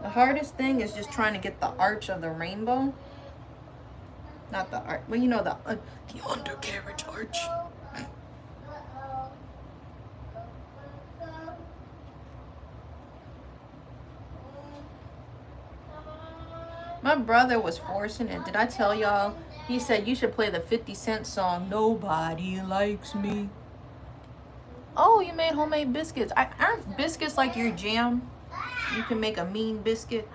The hardest thing is just trying to get the arch of the rainbow. Not the arch. Well, you know the undercarriage arch. My brother was forcing it. Did I tell y'all? He said you should play the 50 Cent song, Nobody Likes Me. Oh, you made homemade biscuits. Aren't biscuits like your jam? You can make a mean biscuit.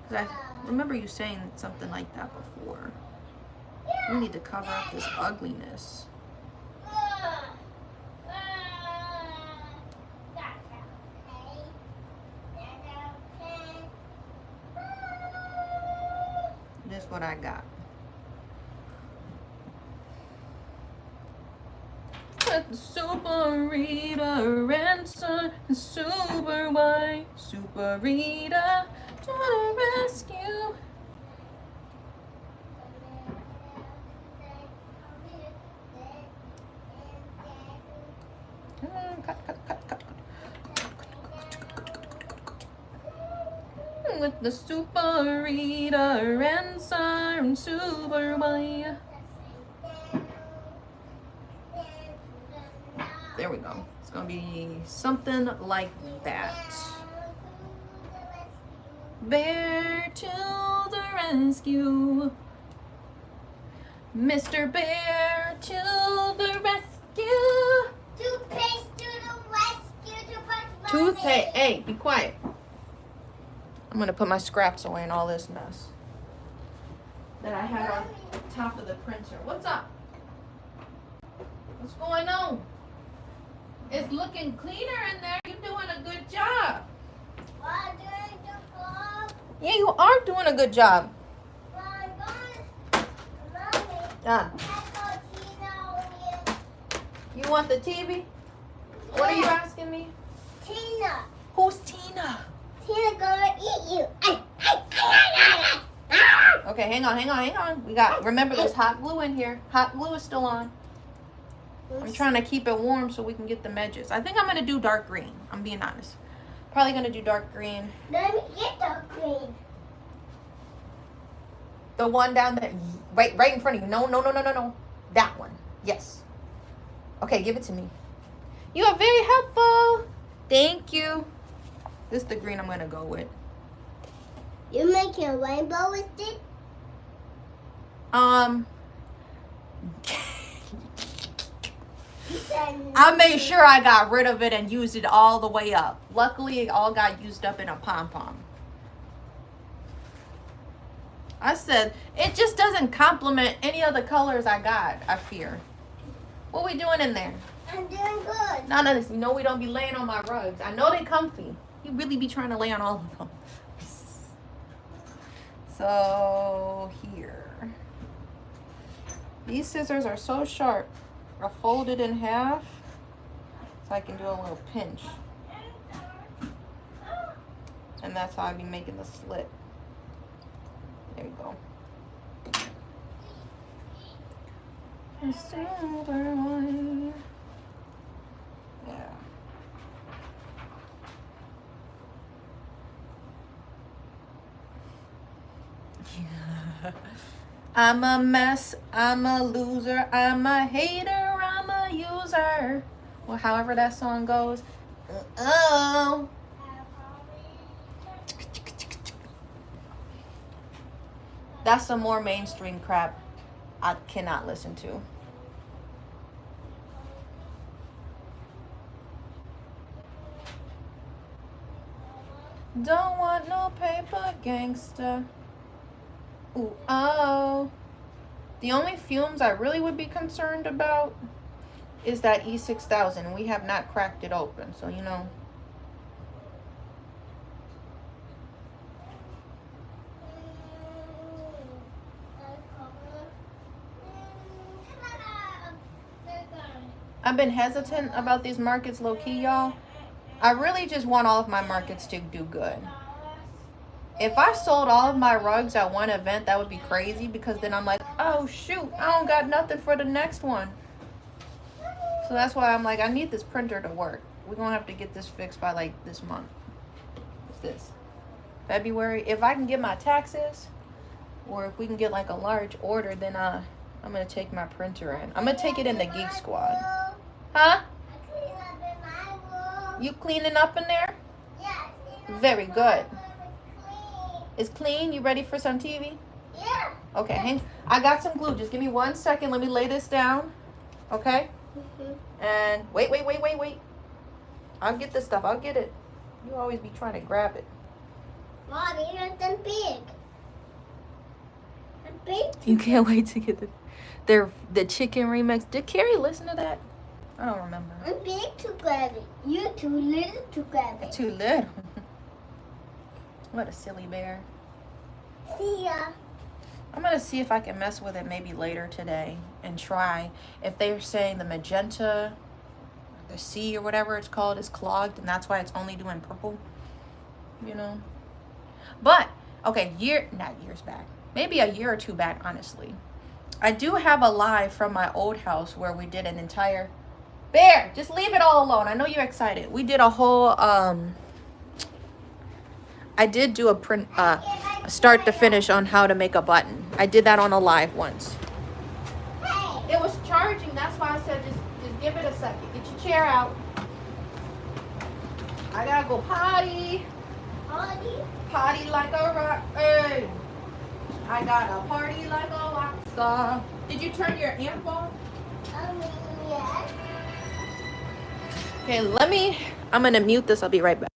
'Cause I remember you saying something like that before. We need to cover up this ugliness. This is what I got. With the super reader and son, super white, super reader to the rescue. Cut. With the super reader and son, super white. There we go. It's gonna be something like that. Bear to the rescue. Mr. Bear to the rescue. Toothpaste to the rescue. Toothpaste. Hey, be quiet. I'm gonna put my scraps away in all this mess that I had on top of the printer. What's up? What's going on? It's looking cleaner in there. You're doing a good job. Yeah, you are doing a good job. You want the TV? What are you asking me? Tina. Who's Tina? Tina gonna eat you. Okay, hang on. Remember there's hot glue in here. Hot glue is still on. I'm trying to keep it warm so we can get the edges. I think I'm gonna do dark green. I'm being honest. Probably gonna do dark green. Let me get dark green. The one down there, right in front of you. No. That one. Yes. Okay, give it to me. You are very helpful. Thank you. This is the green I'm gonna go with. You making a rainbow with it? I made sure I got rid of it and used it all the way up. Luckily, it all got used up in a pom-pom. I said, it just doesn't complement any of the colors I got, I fear. What we doing in there? I'm doing good. None of this. You know we don't be laying on my rugs. I know they comfy. You really be trying to lay on all of them. So, here. These scissors are so sharp. I fold it in half so I can do a little pinch. And that's how I be making the slit. There you go. I'm a mess, I'm a loser, I'm a hater, I'm a user. Well, however that song goes. Oh. That's some more mainstream crap I cannot listen to. Don't want no paper gangster. Ooh, oh. The only fumes I really would be concerned about is that E6000. We have not cracked it open, so you know. I've been hesitant about these markets low-key, y'all. I really just want all of my markets to do good. If I sold all of my rugs at one event, that would be crazy, because then I'm like, oh shoot, I don't got nothing for the next one. So that's why I'm like, I need this printer to work. We're gonna have to get this fixed by like this month. What's this? February. If I can get my taxes, or if we can get like a large order, then I'm gonna take my printer in. I'm gonna take it in the Geek Squad. Huh? You cleaning up in there? Yes. Very good. It's clean. You ready for some TV? Yeah. Okay, hang. I got some glue. Just give me 1 second. Let me lay this down. Okay? And wait. I'll get this stuff. I'll get it. You always be trying to grab it. Mommy, you're too big. I'm big. You can't wait to get the chicken remix. Did Carrie listen to that? I don't remember. I'm big to grab it. You're too little to grab it. Too little. What a silly bear. See ya. I'm going to see if I can mess with it maybe later today and try. If they're saying the magenta, the C or whatever it's called is clogged, and that's why it's only doing purple, you know. But, okay, not years back. Maybe a year or two back, honestly. I do have a live from my old house where we did an entire... Bear, just leave it all alone. I know you're excited. We did a whole, I did do a print, start to finish on how to make a button. I did that on a live once. It was charging. That's why I said just give it a second. Get your chair out. I gotta go potty. Potty like a rock. Hey. I got a party like a rock star. Did you turn your amp off? Yes. Okay, I'm gonna mute this. I'll be right back.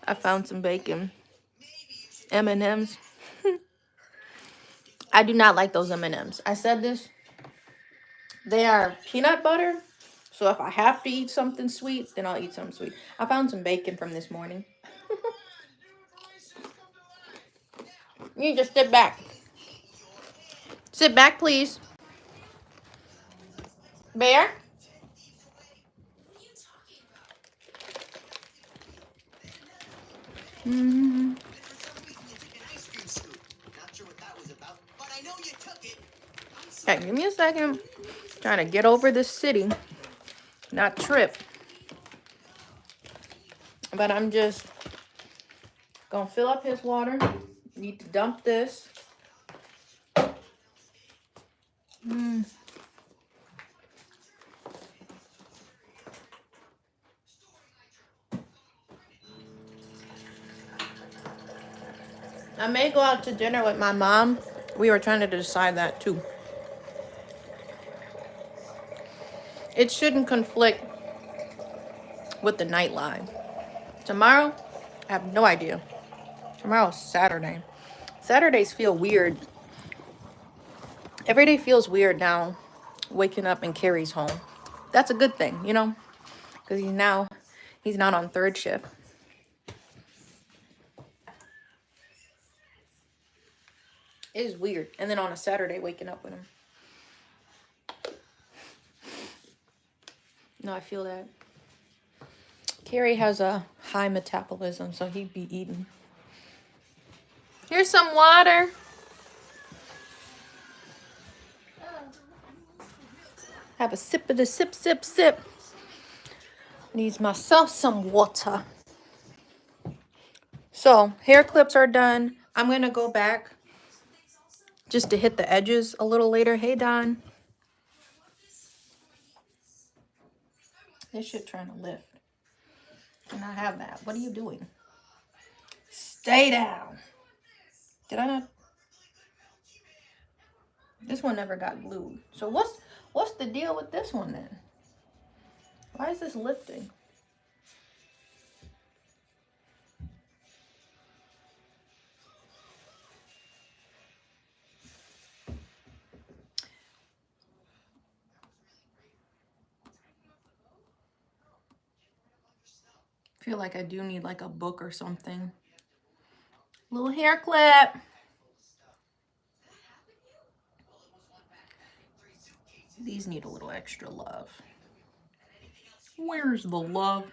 I found some bacon. M&Ms. I do not like those M&Ms. I said this. They are peanut butter. So if I have to eat something sweet, then I'll eat something sweet. I found some bacon from this morning. You just sit back. Sit back, please. Bear? Mm-hmm. Okay, give me a second. Trying to get over this city, not trip. But I'm just gonna fill up his water. Need to dump this. I may go out to dinner with my mom. We were trying to decide that too. It shouldn't conflict with the night live. Tomorrow, I have no idea. Tomorrow's Saturday. Saturdays feel weird. Every day feels weird now, waking up and Carrie's home. That's a good thing, you know, because he's not on third shift. It is weird. And then on a Saturday, waking up with him. No, I feel that. Carrie has a high metabolism, so he'd be eating. Here's some water. Have a sip of the sip, sip, sip. Needs myself some water. So, hair clips are done. I'm going to go back just to hit the edges a little later. Hey, Don. This shit trying to lift. And I have that. What are you doing? Stay down. Did I not? This one never got glued. So what's the deal with this one then? Why is this lifting? I feel like I do need like a book or something. Little hair clip. These need a little extra love. Where's the love?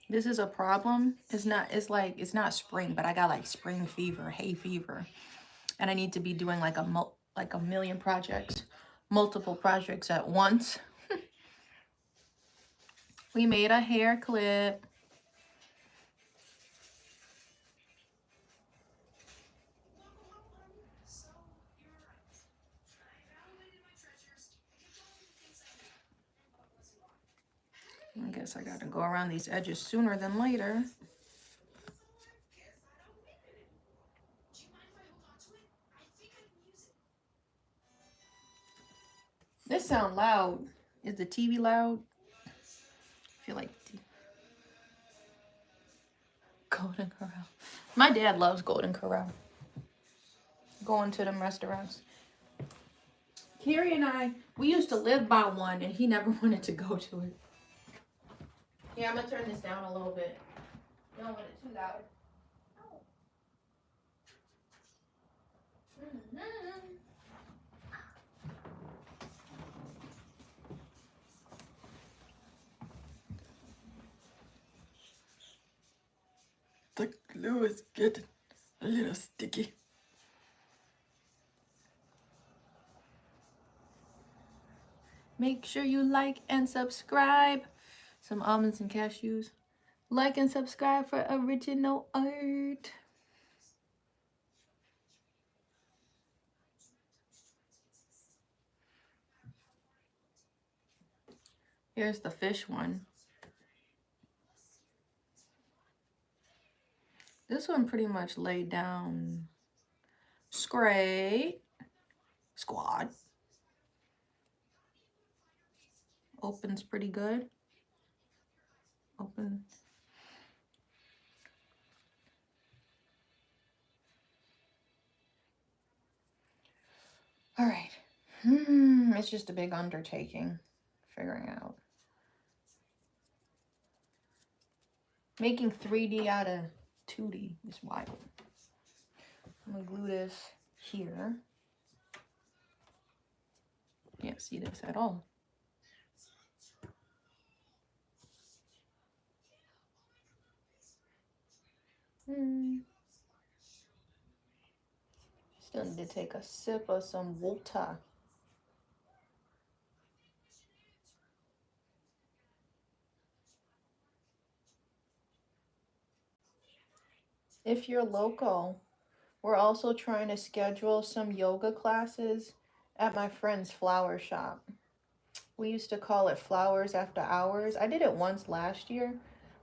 This is a problem. It's not spring, but I got like spring fever, hay fever. And I need to be doing like a million projects, multiple projects at once. We made a hair clip. I guess I got to go around these edges sooner than later. This sound loud. Is the TV loud? I feel like Golden Corral. My dad loves Golden Corral. Going to them restaurants. Carrie and I, we used to live by one and he never wanted to go to it. Yeah, I'm going to turn this down a little bit. You don't want it too loud. The glue is getting a little sticky. Make sure you like and subscribe. Some almonds and cashews. Like and subscribe for original art. Here's the fish one. This one pretty much laid down straight. Squat. Opens pretty good. Open. All right. It's just a big undertaking figuring out. Making 3D out of 2D is wild. I'm gonna glue this here. Can't see this at all. Still need to take a sip of some water. If you're local, we're also trying to schedule some yoga classes at my friend's flower shop. We used to call it Flowers After Hours. I did it once last year,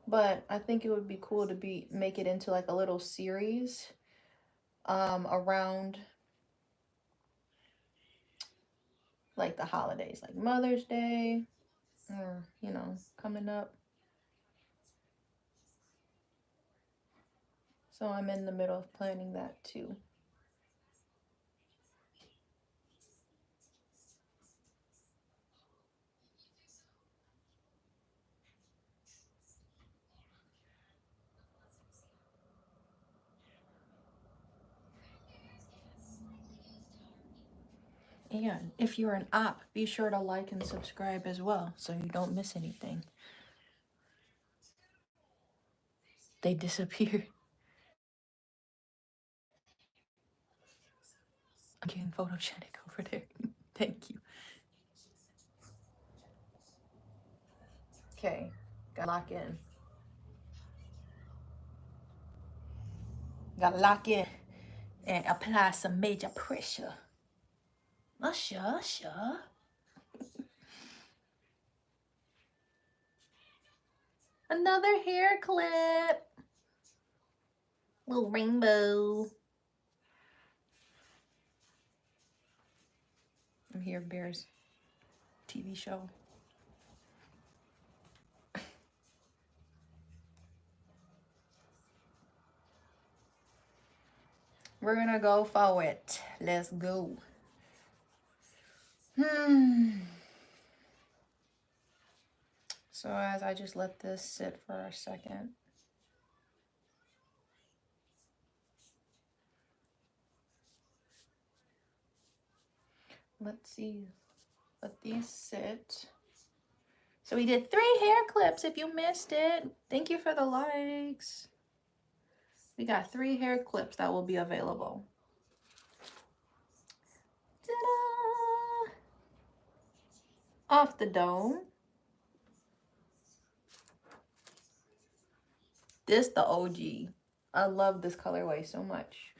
but I think it would be cool to make it into like a little series around like the holidays, like Mother's Day, or coming up. So I'm in the middle of planning that too. And if you're an op, be sure to like and subscribe as well so you don't miss anything. They disappeared. I'm getting photogenic over there. Thank you. Okay, gotta lock in. Gotta lock in and apply some major pressure. Usher, usher. Another hair clip. Little rainbow. I'm here, Bears TV show. We're gonna go for it. Let's go. So as I just let this sit for a second. Let's see. Let these sit. So we did 3 hair clips if you missed it. Thank you for the likes. We got 3 hair clips that will be available. Ta-da! Off the dome. This the OG. I love this colorway so much.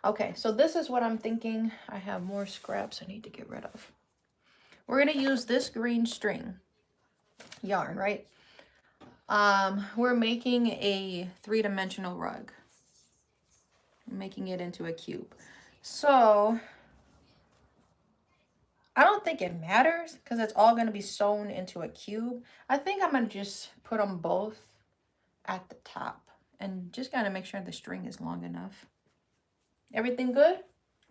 Okay, so this is what I'm thinking. I have more scraps I need to get rid of. We're gonna use this green string yarn, right? We're making a 3-dimensional rug. I'm making it into a cube. So I don't think it matters because it's all gonna be sewn into a cube. I think I'm gonna just put them both at the top and just gotta make sure the string is long enough. Everything good?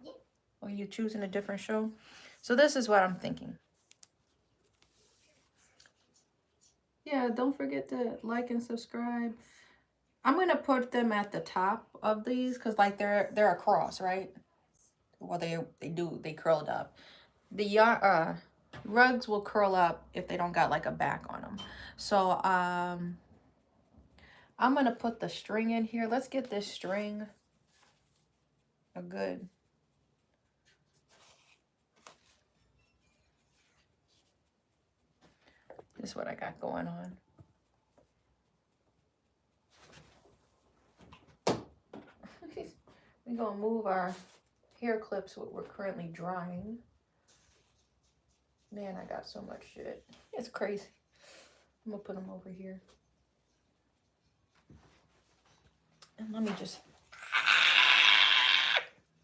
Yeah. Or are you choosing a different show? So this is what I'm thinking. Yeah, don't forget to like and subscribe. I'm gonna put them at the top of these because like they're across, right? Well, they curled up. The rugs will curl up if they don't got like a back on them. So I'm gonna put the string in here. Let's get this string a good. This is what I got going on. We're gonna move our hair clips, what we're currently drying. Man, I got so much shit. It's crazy. I'm gonna put them over here. And let me just...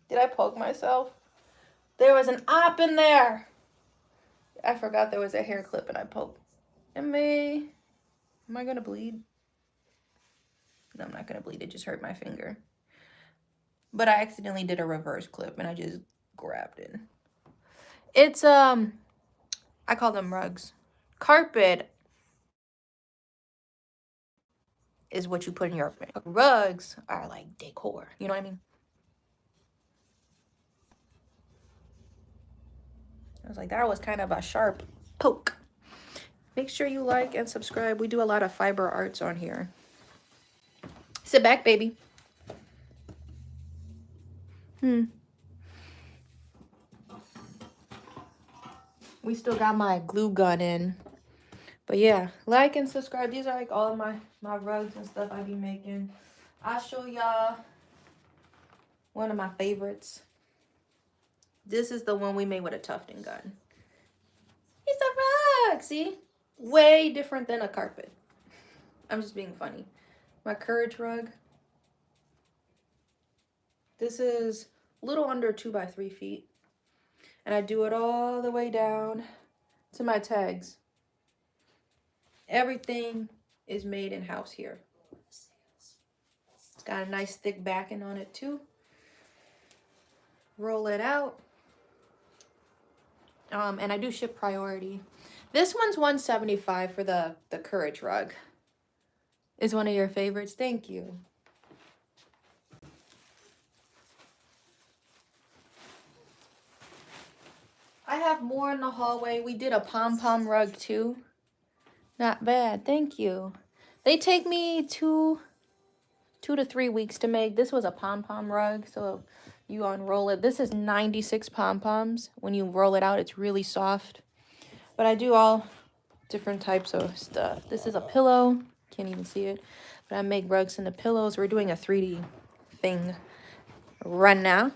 Did I poke myself? There was an op in there. I forgot there was a hair clip and I poked. Am I gonna bleed? No, I'm not gonna bleed. It just hurt my finger. But I accidentally did a reverse clip and I just grabbed it. It's, I call them rugs. Carpet is what you put in your rugs are like decor. You know what I mean? I was like, that was kind of a sharp poke. Make sure you like and subscribe. We do a lot of fiber arts on here. Sit back, baby. We still got my glue gun in. But yeah, like and subscribe. These are like all of my rugs and stuff I be making. I'll show y'all one of my favorites. This is the one we made with a tufting gun. It's a rug, see? Way different than a carpet. I'm just being funny. My courage rug. This is a little under 2 by 3 feet. And I do it all the way down to my tags. Everything is made in-house here. It's got a nice thick backing on it too. Roll it out. And I do ship priority. This one's $175 for the courage rug. Is one of your favorites? Thank you. I have more in the hallway. We did a pom-pom rug too. Not bad. Thank you. They take me two to 3 weeks to make. This was a pom-pom rug, so you unroll it. This is 96 pom-poms. When you roll it out, it's really soft. But I do all different types of stuff. This is a pillow. Can't even see it. But I make rugs into pillows. We're doing a 3D thing right now.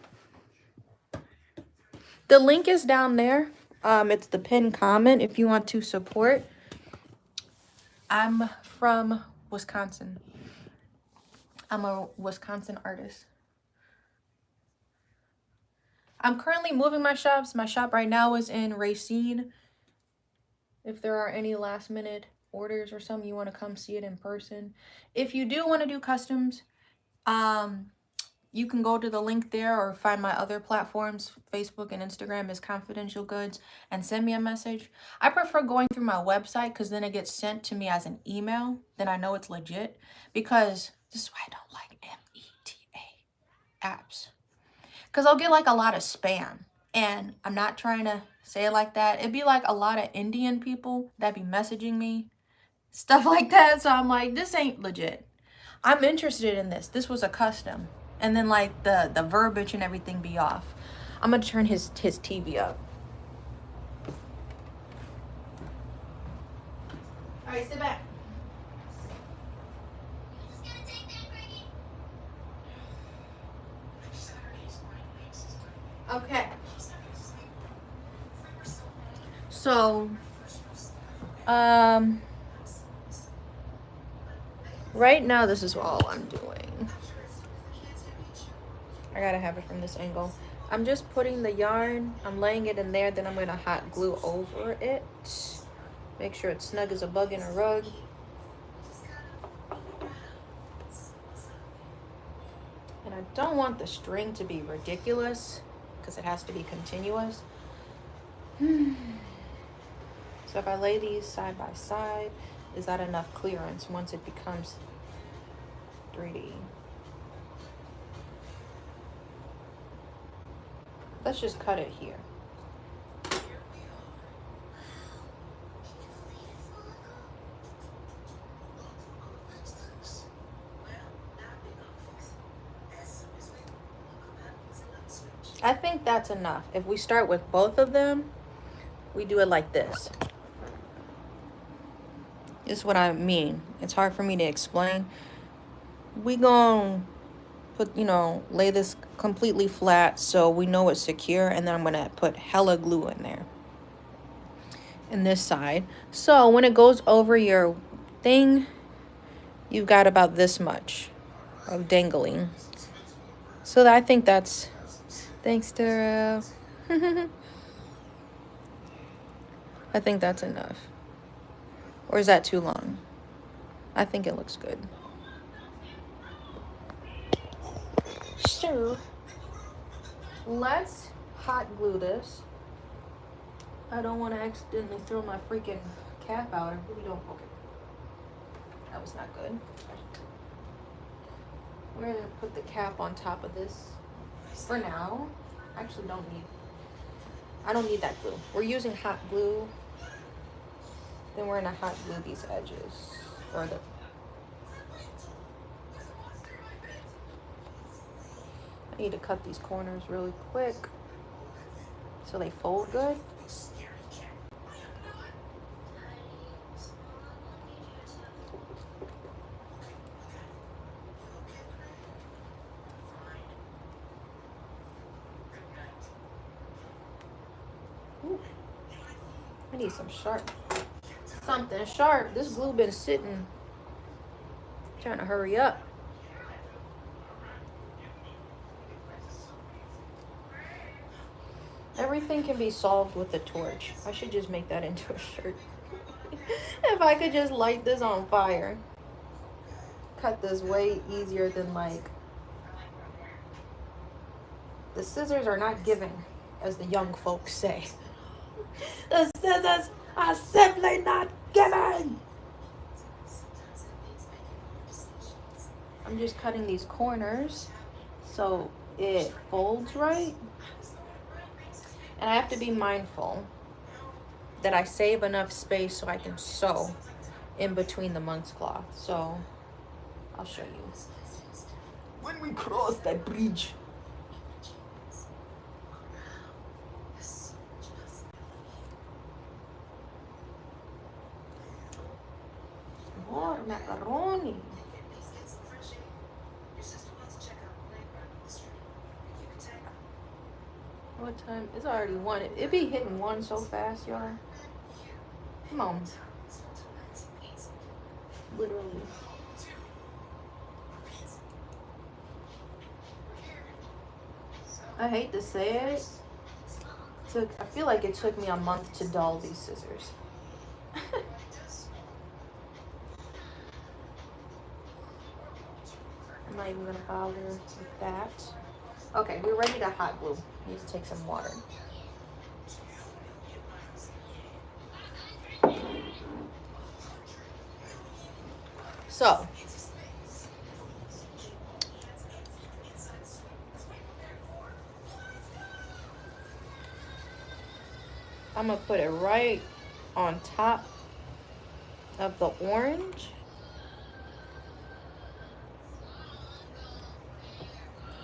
The link is down there. It's the pinned comment if you want to support. I'm from Wisconsin. I'm a Wisconsin artist. I'm currently moving my shops. My shop right now is in Racine. If there are any last minute orders or something, you want to come see it in person. If you do want to do customs, you can go to the link there or find my other platforms. Facebook and Instagram is Confidential Goods, and send me a message. I prefer going through my website because then it gets sent to me as an email. Then I know it's legit, because this is why I don't like META apps. Because I'll get like a lot of spam, and I'm not trying to say it like that. It'd be like a lot of Indian people that be messaging me, stuff like that. So I'm like, this ain't legit. I'm interested in this. This was a custom. And then like the verbiage and everything be off. I'm gonna turn his TV up. All right, sit back. Okay. So, right now this is all I'm doing. I gotta have it from this angle. I'm just putting the yarn, I'm laying it in there, then I'm gonna hot glue over it. Make sure it's snug as a bug in a rug. And I don't want the string to be ridiculous, because it has to be continuous. So if I lay these side by side, is that enough clearance once it becomes 3D? Let's just cut it here. I think that's enough. If we start with both of them, we do it like this. This is what I mean. It's hard for me to explain. We gonna put, lay this completely flat so we know it's secure, and then I'm gonna put hella glue in there. In this side. So when it goes over your thing, you've got about this much of dangling. So I think that's, thanks Tara. I think that's enough. Or is that too long? I think it looks good. So let's hot glue this. I don't want to accidentally throw my freaking cap out. I really don't. Okay. That was not good. We're going to put the cap on top of this for now. Actually, I don't need that glue. We're using hot glue. Then we're going to hot glue these edges. Or Need to cut these corners really quick so they fold good. Ooh. I need some sharp. Something sharp. This glue been sitting. Trying to hurry up. Everything can be solved with a torch. I should just make that into a shirt. If I could just light this on fire. Cut this way easier than like. The scissors are not giving, as the young folks say. The scissors are simply not giving. I'm just cutting these corners so it folds right. And I have to be mindful that I save enough space so I can sew in between the monk's cloth. So I'll show you when we cross that bridge. More macaroni. What time? It's already 1. It be hitting 1 so fast, y'all. Come on. Literally. I hate to say it. I feel like it took me a month to dull these scissors. I'm not even gonna bother with that. Okay, we're ready to hot glue. Need to take some water. So, I'm gonna put it right on top of the orange.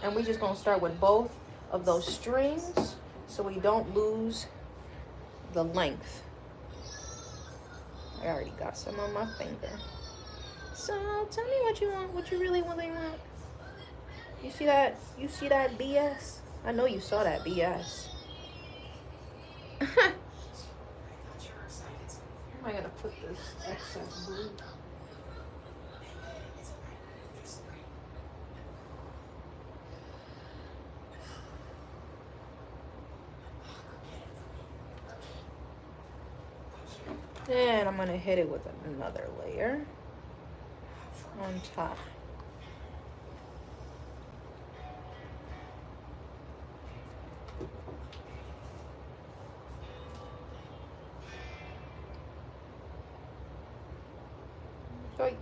And we're just gonna start with both of those strings so we don't lose the length. I already got some on my finger. So tell me what you want, what you really want. You see that? You see that BS? I know you saw that BS. Where am I gonna put this excess glue? Then I'm gonna hit it with another layer on top. Yikes.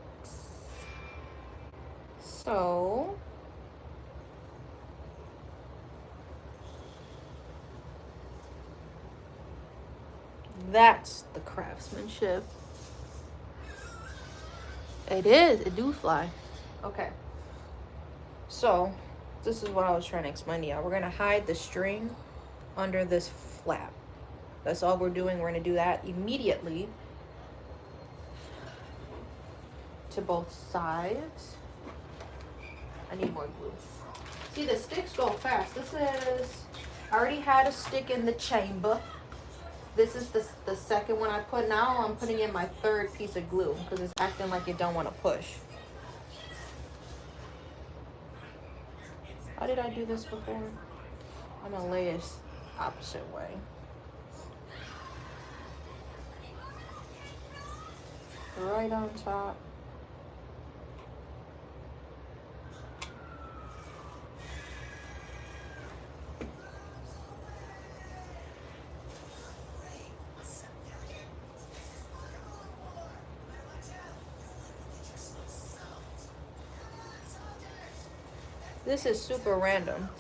So that's the craftsmanship. It is. It do fly. Okay. So this is what I was trying to explain to y'all. We're gonna hide the string under this flap. That's all we're doing. We're gonna do that immediately to both sides. I need more glue. See, the sticks go fast. This is, I already had a stick in the chamber. This is the second one I put. Now I'm putting in my third piece of glue because it's acting like it don't want to push. How did I do this before? I'm gonna lay it opposite way. Right on top. This is super random.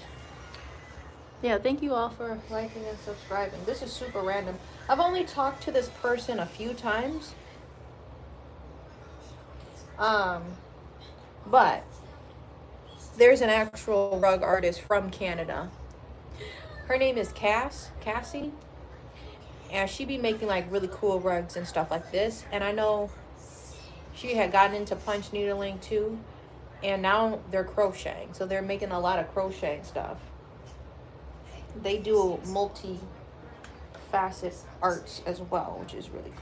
Yeah, thank you all for liking and subscribing. This is super random. I've only talked to this person a few times. But There's an actual rug artist from Canada. Her name is Cassie, and she be making like really cool rugs and stuff like this. And I know she had gotten into punch needling too, and now they're crocheting. So they're making a lot of crocheting stuff. They do multi-facet arts as well, which is really cool.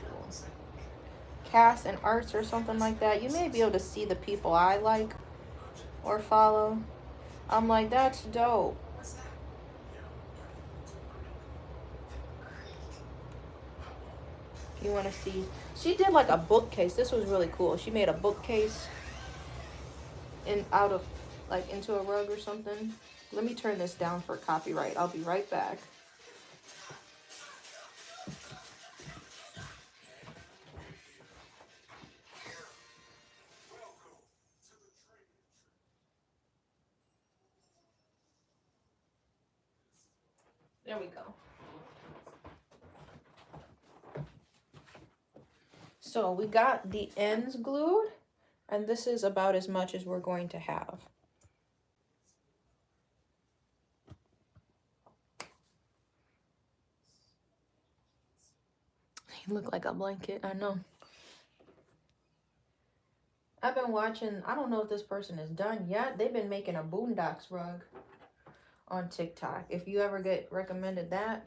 Cast and arts or something like that. You may be able to see the people I like or follow. I'm like, that's dope. If you want to see, she did like a bookcase. This was really cool. She made a bookcase out of like into a rug or something. Let me turn this down for copyright. I'll be right back. There we go. So we got the ends glued, and this is about as much as we're going to have. You look like a blanket, I know. I've been watching, I don't know if this person is done yet. They've been making a Boondocks rug on TikTok. If you ever get recommended that,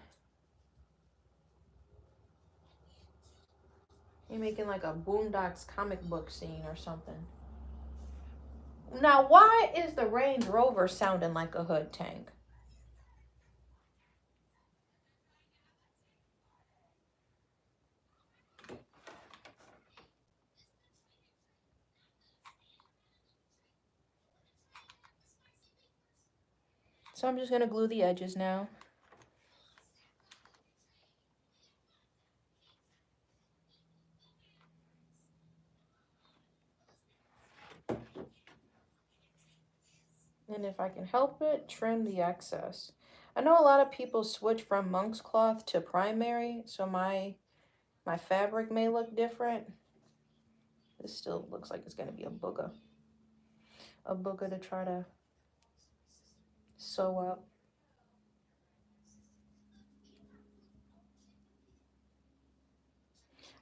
you're making like a Boondocks comic book scene or something. Now, why is the Range Rover sounding like a hood tank? So I'm just going to glue the edges now. And if I can help it, trim the excess. I know a lot of people switch from monk's cloth to primary, so my fabric may look different. This still looks like it's going to be a booger. A booger to try to sew up.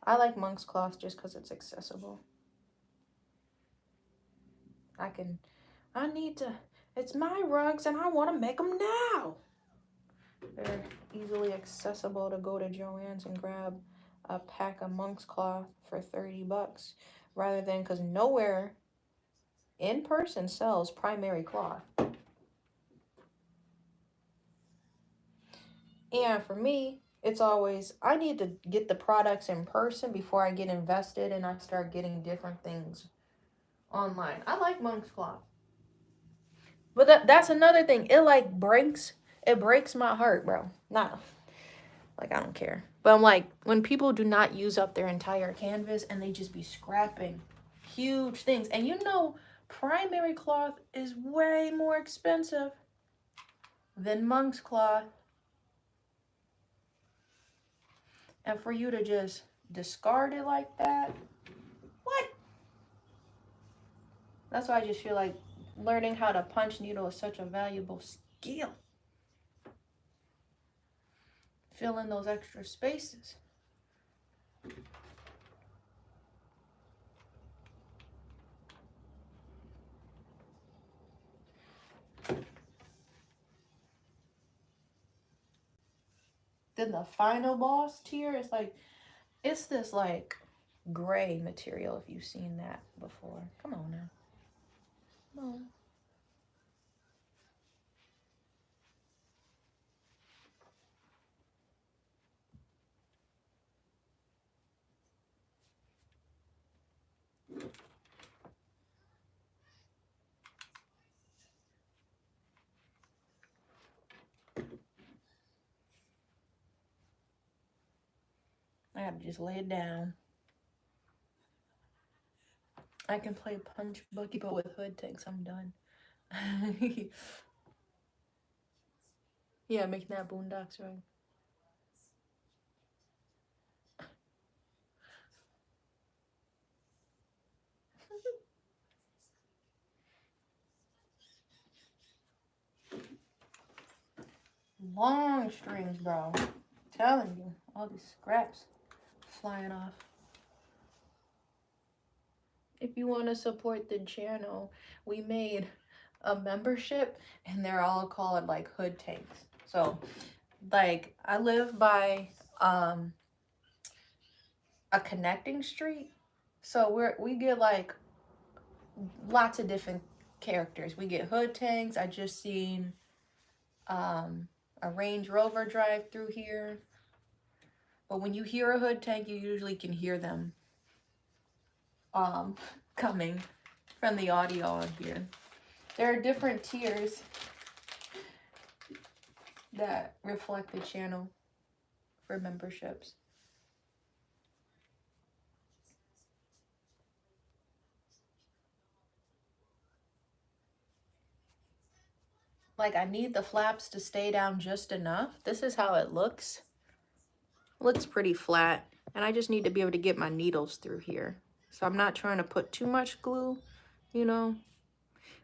I like monk's cloth just because it's accessible. It's my rugs and I want to make them now. They're easily accessible to go to Joann's and grab a pack of monk's cloth for $30 rather than, because nowhere in person sells primary cloth. And for me, it's always, I need to get the products in person before I get invested and I start getting different things online. I like monk's cloth. But that's another thing. It breaks my heart, bro. Not like I don't care. But I'm like, when people do not use up their entire canvas and they just be scrapping huge things. And you know, primary cloth is way more expensive than monk's cloth. And for you to just discard it like that, what? That's why I just feel like learning how to punch needle is such a valuable skill. Fill in those extra spaces. Then the final boss tier is like, it's this like gray material, if you've seen that before. Come on now. Come on. I gotta just lay it down. I can play punch bucky, but with hood tanks, I'm done. Yeah, making that Boondocks right. Long strings, bro. I'm telling you, all these scraps flying off. If you want to support the channel, we made a membership and they're all called like hood tanks. So like I live by a connecting street. So we get like lots of different characters. We get hood tanks. I just seen a Range Rover drive through here. But when you hear a hood tank, you usually can hear them coming from the audio on here. There are different tiers that reflect the channel for memberships. Like I need the flaps to stay down just enough. This is how it looks. Looks pretty flat. And I just need to be able to get my needles through here. So I'm not trying to put too much glue, you know.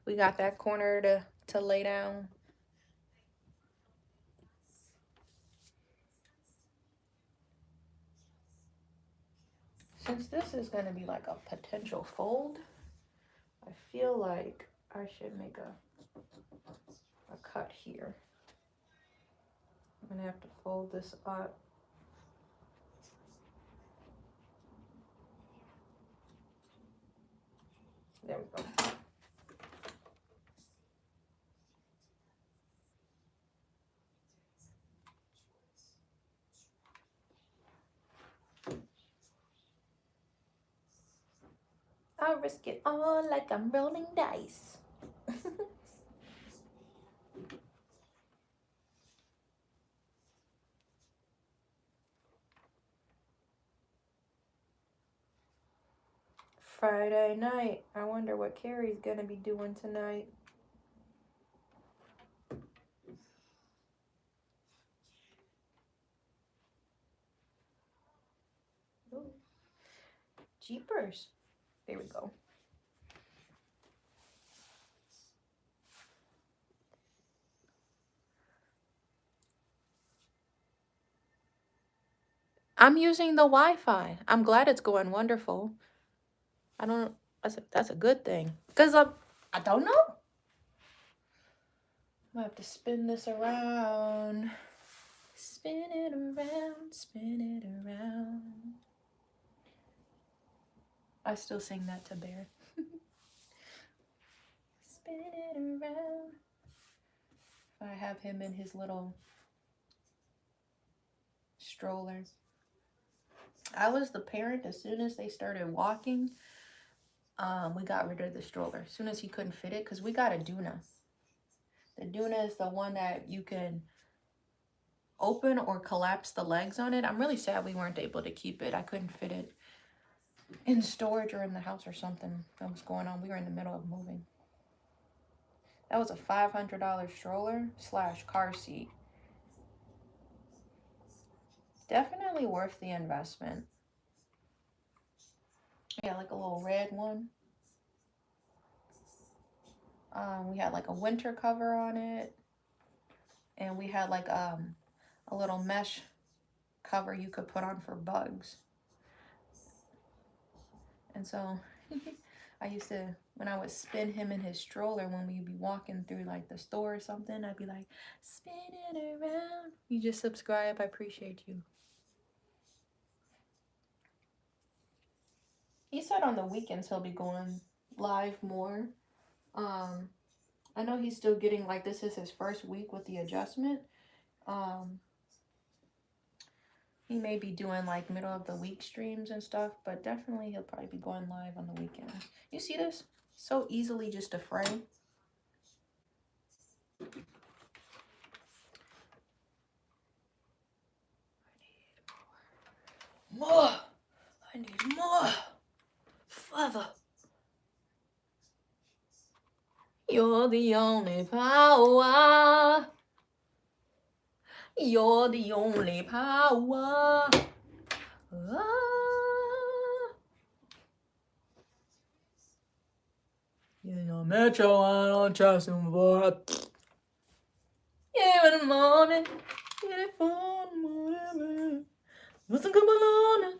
We got that corner to lay down. Since this is going to be like a potential fold, I feel like I should make a cut here. I'm going to have to fold this up. There we go. I risk it all like I'm rolling dice. Friday night. I wonder what Carrie's gonna be doing tonight. Ooh. Jeepers. There we go. I'm using the Wi-Fi. I'm glad it's going wonderful. I don't. That's a good thing. Cause I don't know. I have to spin this around. Spin it around. Spin it around. I still sing that to Bear. Spin it around. I have him in his little stroller. I was the parent as soon as they started walking. We got rid of the stroller as soon as he couldn't fit it because we got a Duna. The Duna is the one that you can open or collapse the legs on it. I'm really sad we weren't able to keep it. I couldn't fit it in storage or in the house or something that was going on. We were in the middle of moving. That was a $500 stroller / car seat. Definitely worth the investment. Yeah, like a little red one. We had like a winter cover on it. And we had like a little mesh cover you could put on for bugs. And so I used to, when I would spin him in his stroller, when we'd be walking through like the store or something, I'd be like, spin it around. You just subscribe. I appreciate you. He said on the weekends he'll be going live more. I know he's still getting, like, this is his first week with the adjustment. He may be doing like middle of the week streams and stuff, but definitely he'll probably be going live on the weekend. You see this? So easily just a fray. More. I need more. Father. You're the only power. You're the only power. You know, Metro, I don't trust him for. Even the morning Telephone, whatever. Come on.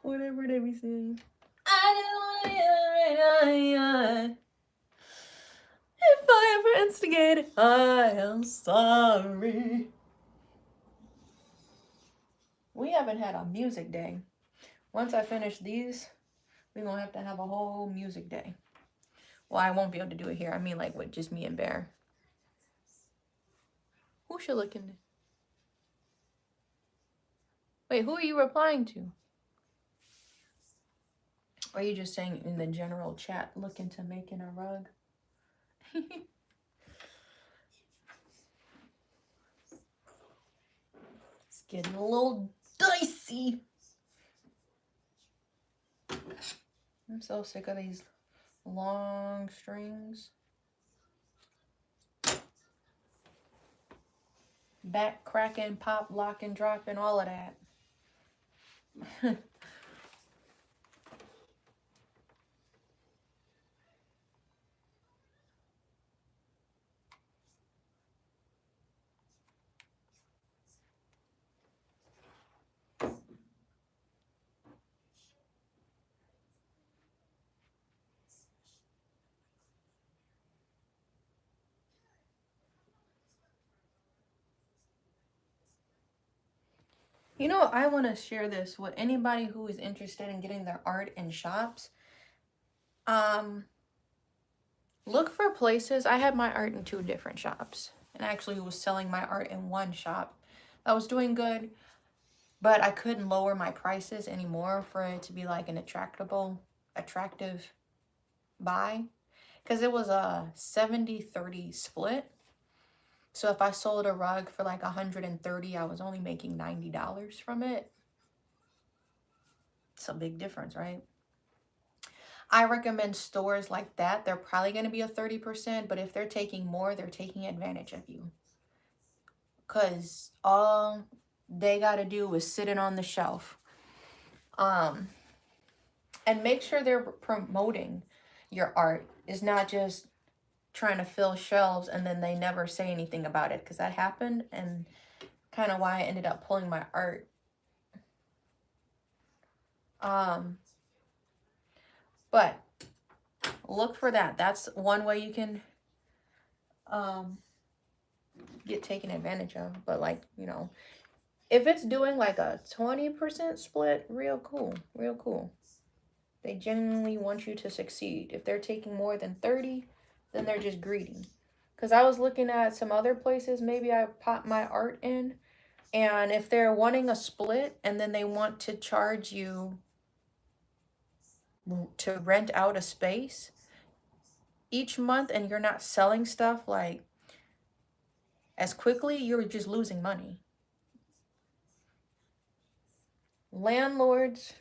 Whatever they be saying. I just wanna hear it. If I ever instigated, I am sorry. We haven't had a music day. Once I finish these, we're gonna have to have a whole music day. Well, I won't be able to do it here. I mean, like, with just me and Bear. Who should look in? Wait, who are you replying to? Or are you just saying in the general chat, look into making a rug? It's getting a little dicey. I'm so sick of these long strings. Back cracking, pop, lock and drop, and all of that. You know, I want to share this with anybody who is interested in getting their art in shops. Look for places. I had my art in 2 different shops, and actually was selling my art in one shop. I was doing good, but I couldn't lower my prices anymore for it to be like an attractive buy, because it was a 70-30 split. So if I sold a rug for like 130, I was only making $90 from it. It's a big difference, right? I recommend stores like that. They're probably going to be a 30%, but if they're taking more, they're taking advantage of you. Because all they got to do is sit it on the shelf. And make sure they're promoting your art. It's not just trying to fill shelves and then they never say anything about it, because that happened, and kind of why I ended up pulling my art. But look for that. That's one way you can get taken advantage of. But like, you know, if it's doing like a 20% split, real cool. They genuinely want you to succeed. If they're taking more than 30, then they're just greedy. Because I was looking at some other places, maybe I pop my art in, and if they're wanting a split and then they want to charge you to rent out a space each month, and you're not selling stuff like as quickly, you're just losing money. Landlords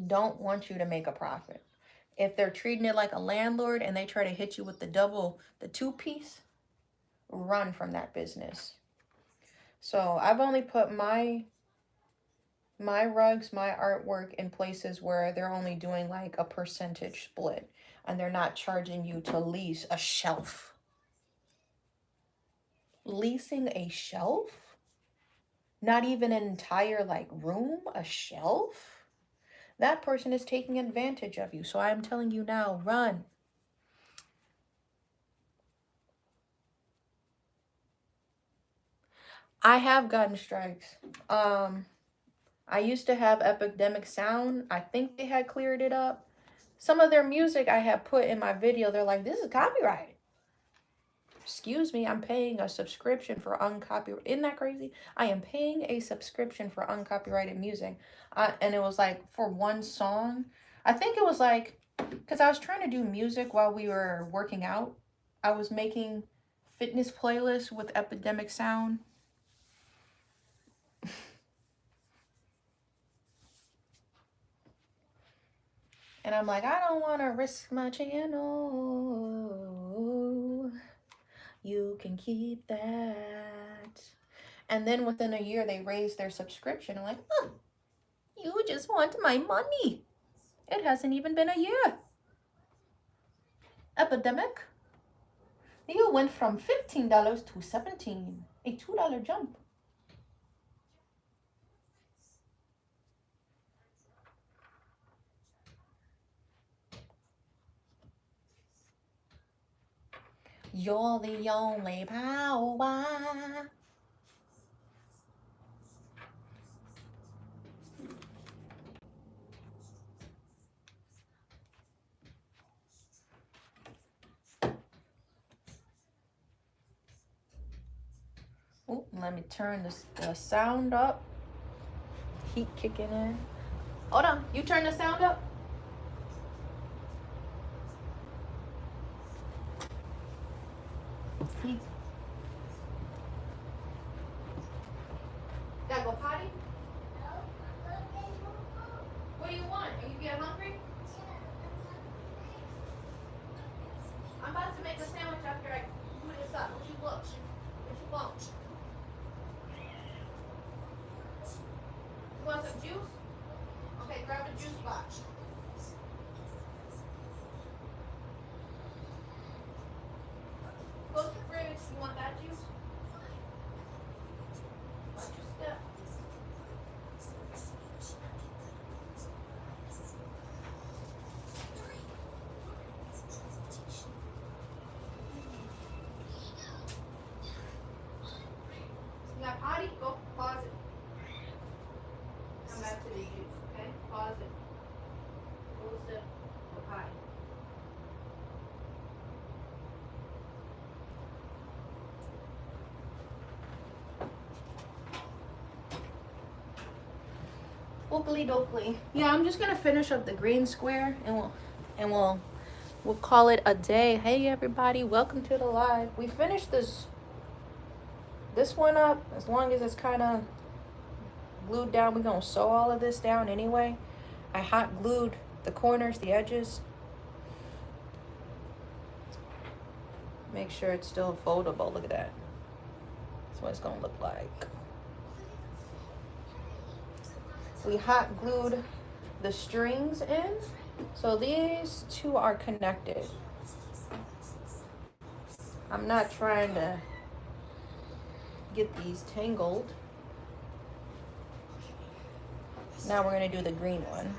don't want you to make a profit. If they're treating it like a landlord and they try to hit you with the 2-piece, run from that business. So I've only put my rugs, my artwork in places where they're only doing like a percentage split and they're not charging you to lease a shelf. Leasing a shelf? Not even an entire like room, a shelf? That person is taking advantage of you. So I'm telling you now, run. I have gotten strikes. I used to have Epidemic Sound. I think they had cleared it up. Some of their music I have put in my video, they're like, this is copyrighted. Excuse me, I'm paying a subscription for uncopyrighted. Isn't that crazy? I am paying a subscription for uncopyrighted music. And it was like for one song. I think it was like, because I was trying to do music while we were working out. I was making fitness playlists with Epidemic Sound. And I'm like, I don't want to risk my channel. You can keep that. And then within a year, they raised their subscription. I'm like, oh, you just want my money. It hasn't even been a year. epidemic. Deal went from $15 to $17, a $2 jump. You're the only power. Oh, let me turn the sound up. Heat kicking in. Hold on. You turn the sound up. Heat. Gotta go potty? What do you want? Are you getting hungry? I'm about to make a sandwich after I do this up. What you want? What you want? You want some juice? Okay, grab the juice box. Go to the fridge. You want that juice? Watch your step. You got potty? Go pause it. Come back to the juice, okay? Pause it. Go sip. Go potty. Oakley dokley. Yeah, I'm just gonna finish up the green square and we'll call it a day. Hey everybody, welcome to the live. We finished this one up. As long as it's kind of glued down, we're gonna sew all of this down anyway. I hot glued the corners, the edges. Make sure it's still foldable. Look at that. That's what it's gonna look like. We hot glued the strings in, so these two are connected. I'm not trying to get these tangled. Now we're gonna do the green one.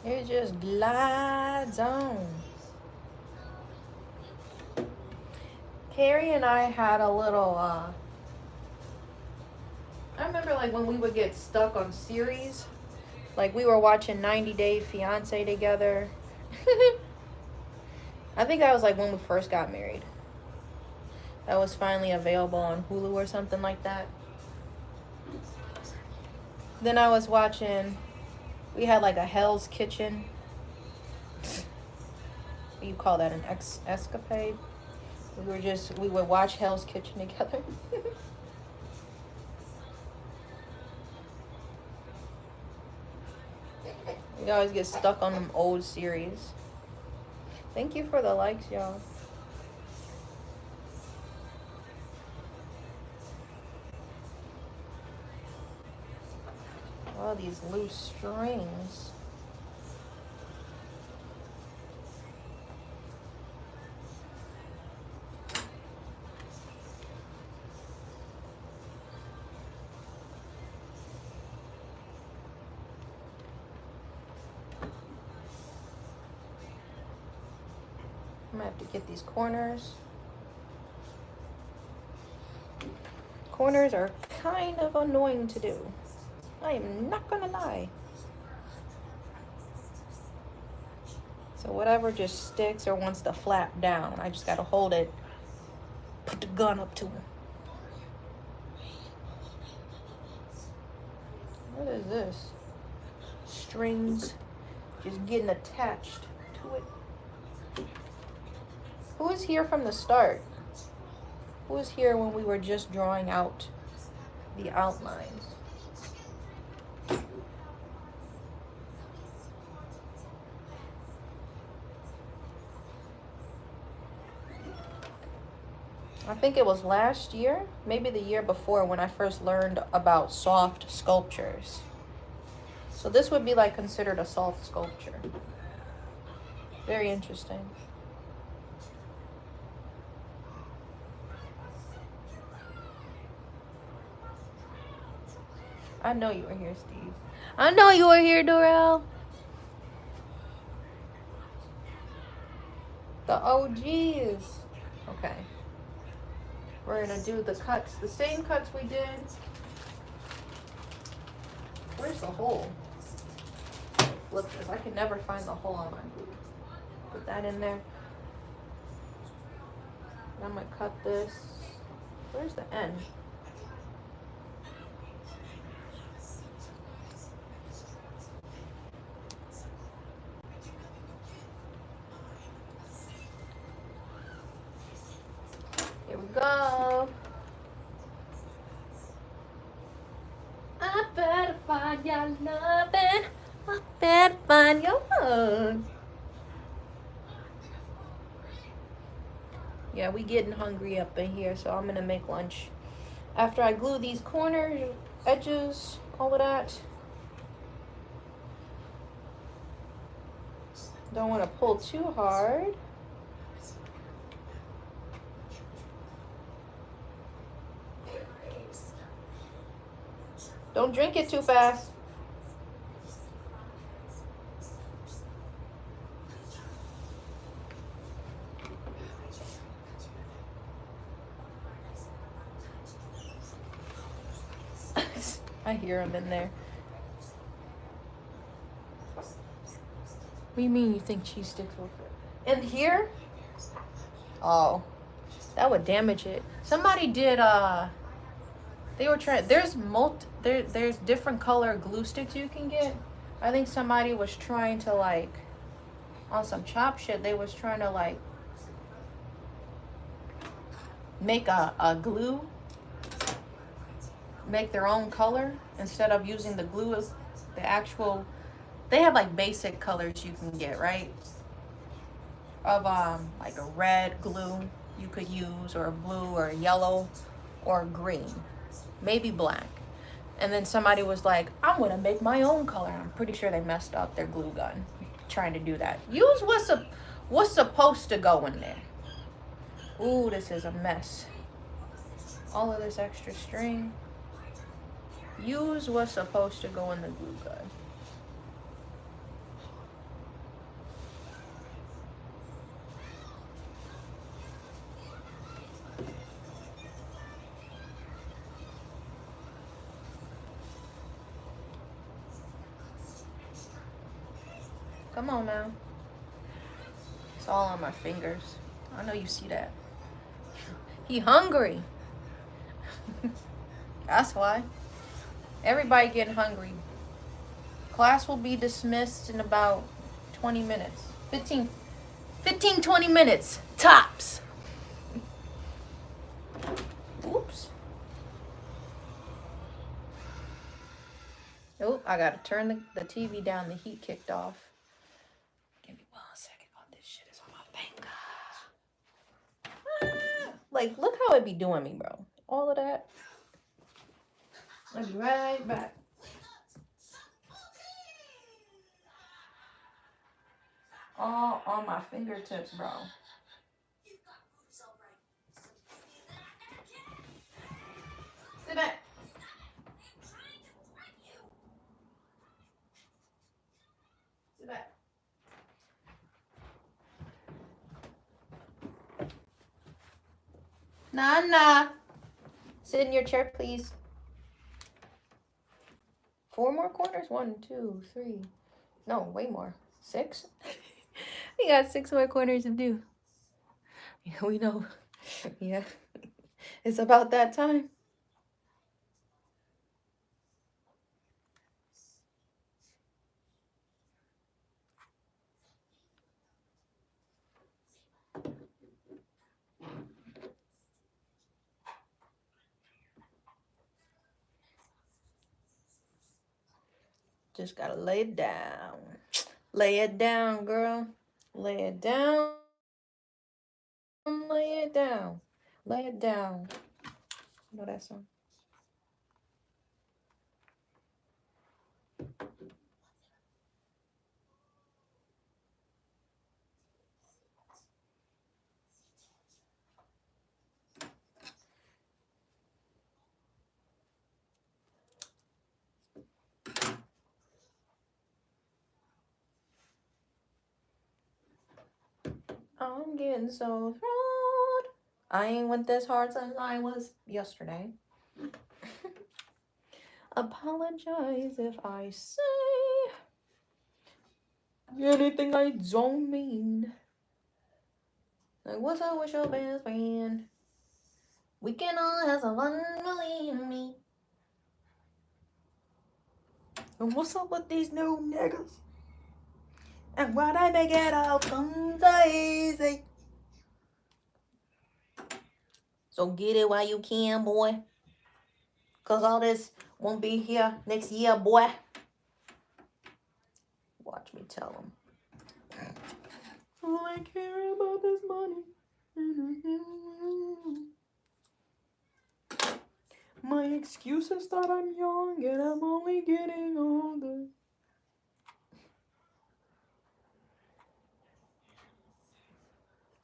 It just glides on. Carrie and I had a little, I remember like when we would get stuck on series, like we were watching 90 Day Fiance together. I think that was like when we first got married. That was finally available on Hulu or something like that. Then I was watching, we had like a Hell's Kitchen. What do you call that, an escapade? We would watch Hell's Kitchen together. We always get stuck on them old series. Thank you for the likes, y'all. All these loose strings. I'm gonna have to get these corners. Corners are kind of annoying to do. I am not gonna lie. So whatever just sticks or wants to flap down, I just gotta hold it, put the gun up to it. What is this? Strings just getting attached to it. Who was here from the start? Who was here when we were just drawing out the outlines. I think it was last year, maybe the year before, when I first learned about soft sculptures. So this would be like considered a soft sculpture. Very interesting. I know you were here, Steve. I know you were here, Dorel. The OGs. Okay. We're gonna do the cuts, the same cuts we did. Where's the hole? Flip this. I can never find the hole on my boot. Put that in there. And I'm gonna cut this. Where's the end? Here we go. I better find your loving. I better find your hug. Yeah, we getting hungry up in here, so I'm gonna make lunch. After I glue these corners, edges, all of that. Don't want to pull too hard. Don't drink it too fast. I hear him in there. What do you mean you think cheese sticks will fit? In here? Oh, that would damage it. Somebody did, they were trying, there's different color glue sticks you can get. I think somebody was trying to, like, on some chop shit, they was trying to, like, make a glue, make their own color instead of using the glue as the actual. They have like basic colors you can get, right? Of like a red glue you could use, or a blue, or a yellow, or green, maybe black. And then somebody was like, I'm gonna make my own color. I'm pretty sure they messed up their glue gun trying to do that. Use what's supposed to go in there. Ooh, this is a mess. All of this extra string. Use what's supposed to go in the glue gun. Come on now. It's all on my fingers. I know you see that. He hungry. That's why. Everybody getting hungry. Class will be dismissed in about 20 minutes. 15, 20 minutes. Tops. Oops. Oh, I gotta turn the TV down. The heat kicked off. Give me 1 second. Oh, this shit is on my finger. Like, look how it be doing me, bro. All of that. I'll be right back. All on my fingertips, bro. Sit back. Sit back. Nana. Sit in your chair, please. 4 more corners? 1, 2, 3. No, way more. 6? We got 6 more corners to do. Yeah, we know. Yeah. It's about that time. Just gotta lay it down. Lay it down, girl. Lay it down. Lay it down. Lay it down. You know that song? I'm getting so thrown. I ain't went this hard since I was yesterday. Apologize if I say anything I don't mean. Like, what's up with your best friend? We can all have some fun, believe me. And what's up with these new niggas? And why they make it all come so easy? So get it while you can, boy. Cause all this won't be here next year, boy. Watch me tell them. All I care about is money. My excuse is that I'm young and I'm only getting older.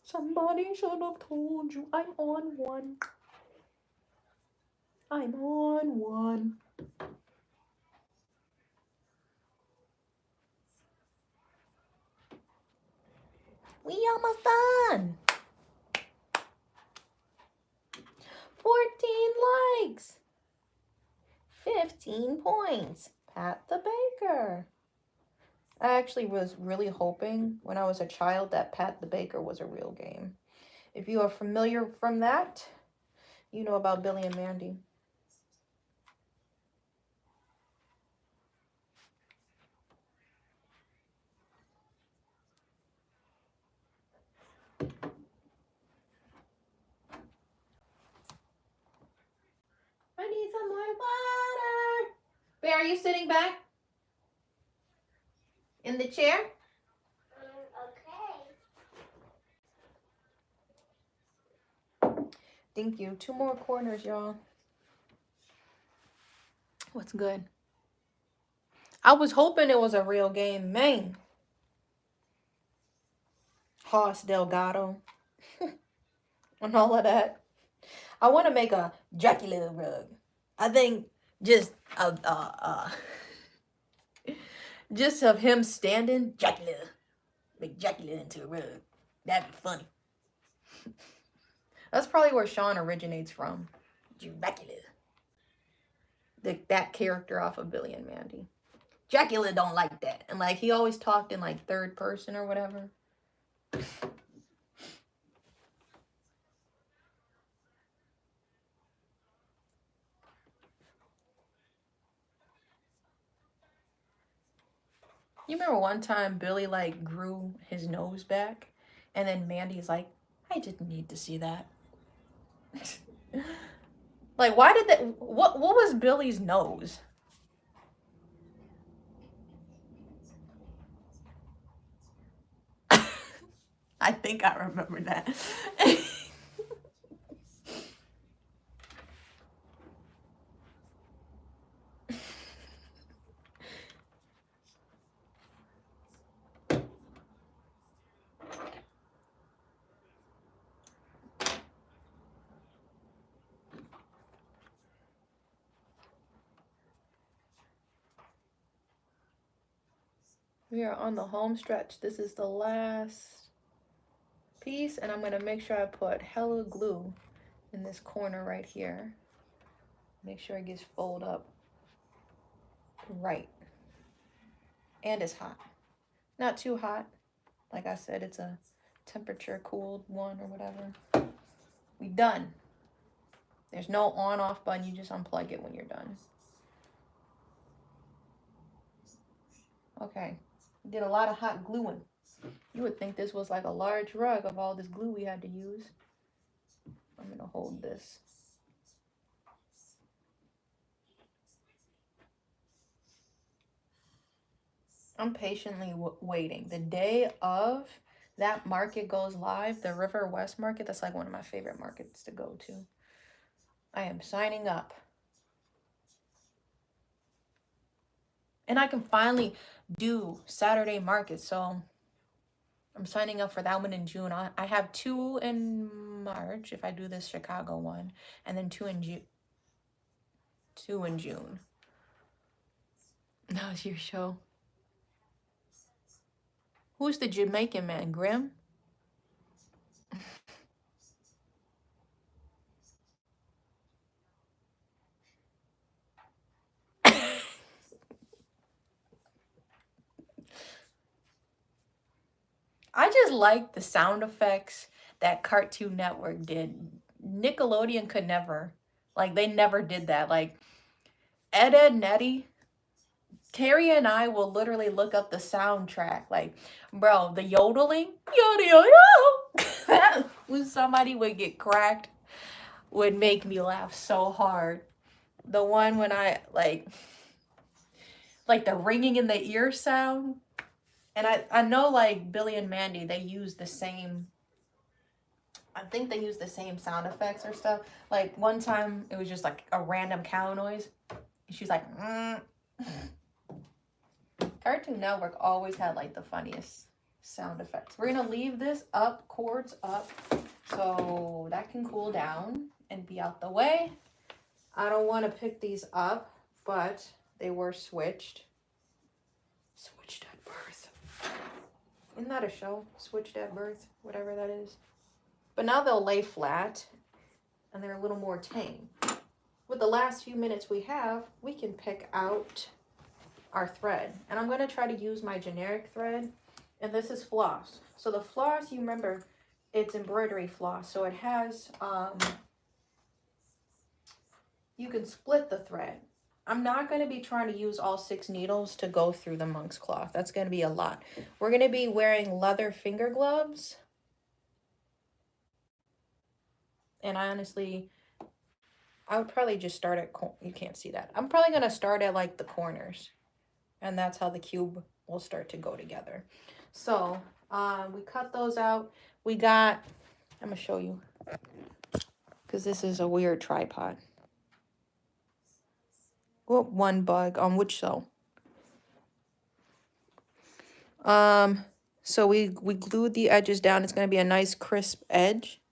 Somebody should have told you I'm on one. I'm on one. We almost done. 14 likes. 15 points. Pat the Baker. I actually was really hoping when I was a child that Pat the Baker was a real game. If you are familiar from that, you know about Billy and Mandy. I need some more water. Bear, are you sitting back in the chair? Okay. Thank you. 2 more corners, y'all. What's good? I was hoping it was a real game, man. Hoss Delgado and all of that. I want to make a Dracula rug. I think just just of him standing, Dracula, make Dracula into a rug. That'd be funny. That's probably where Sean originates from. Dracula. That character off of Billy and Mandy. Dracula don't like that. And like he always talked in like third person or whatever. You remember one time Billy like grew his nose back and then Mandy's like, I didn't need to see that. Like why did that what was Billy's nose? I think I remember that. We are on the home stretch. This is the last piece, and I'm gonna make sure I put hella glue in this corner right here. Make sure it gets folded up right. And it's hot. Not too hot. Like I said, it's a temperature cooled one or whatever. We done. There's no on off button. You just unplug it when you're done. Okay. We did a lot of hot gluing. You would think this was like a large rug of all this glue we had to use. I'm going to hold this. I'm patiently waiting. The day of that market goes live, the River West Market, that's like one of my favorite markets to go to. I am signing up. And I can finally do Saturday markets. So I'm signing up for that one in June. I have 2 in March if I do this Chicago one, and then 2 in June. 2 in June. That was your show. Who's the Jamaican man? Grim? I just like the sound effects that Cartoon Network did. Nickelodeon could never. Like, they never did that. Like, Ed, Edd n Eddy, Carrie and I will literally look up the soundtrack. Like, bro, the yodeling, yo yo yo, that when somebody would get cracked would make me laugh so hard. The one when I like the ringing in the ear sound, and I know like Billy and Mandy, they use the same. I think they use the same sound effects or stuff. Like one time, it was just like a random cow noise. She's like, mm. Cartoon Network always had like the funniest sound effects. We're gonna leave this up, cords up, so that can cool down and be out the way. I don't want to pick these up, but they were switched. Switched at birth. Isn't that a show? Switched at birth, whatever that is. But now they'll lay flat and they're a little more tame. With the last few minutes we have, we can pick out our thread. And I'm going to try to use my generic thread. And this is floss. So the floss, you remember, it's embroidery floss. So it has, you can split the thread. I'm not going to be trying to use all 6 needles to go through the monk's cloth. That's going to be a lot. We're going to be wearing leather finger gloves. And I would probably just start at, you can't see that. I'm probably going to start at like the corners. And that's how the cube will start to go together. So we cut those out. We got, I'm going to show you, because this is a weird tripod. Whoop, one bug on which sew. So we glued the edges down. It's going to be a nice crisp edge.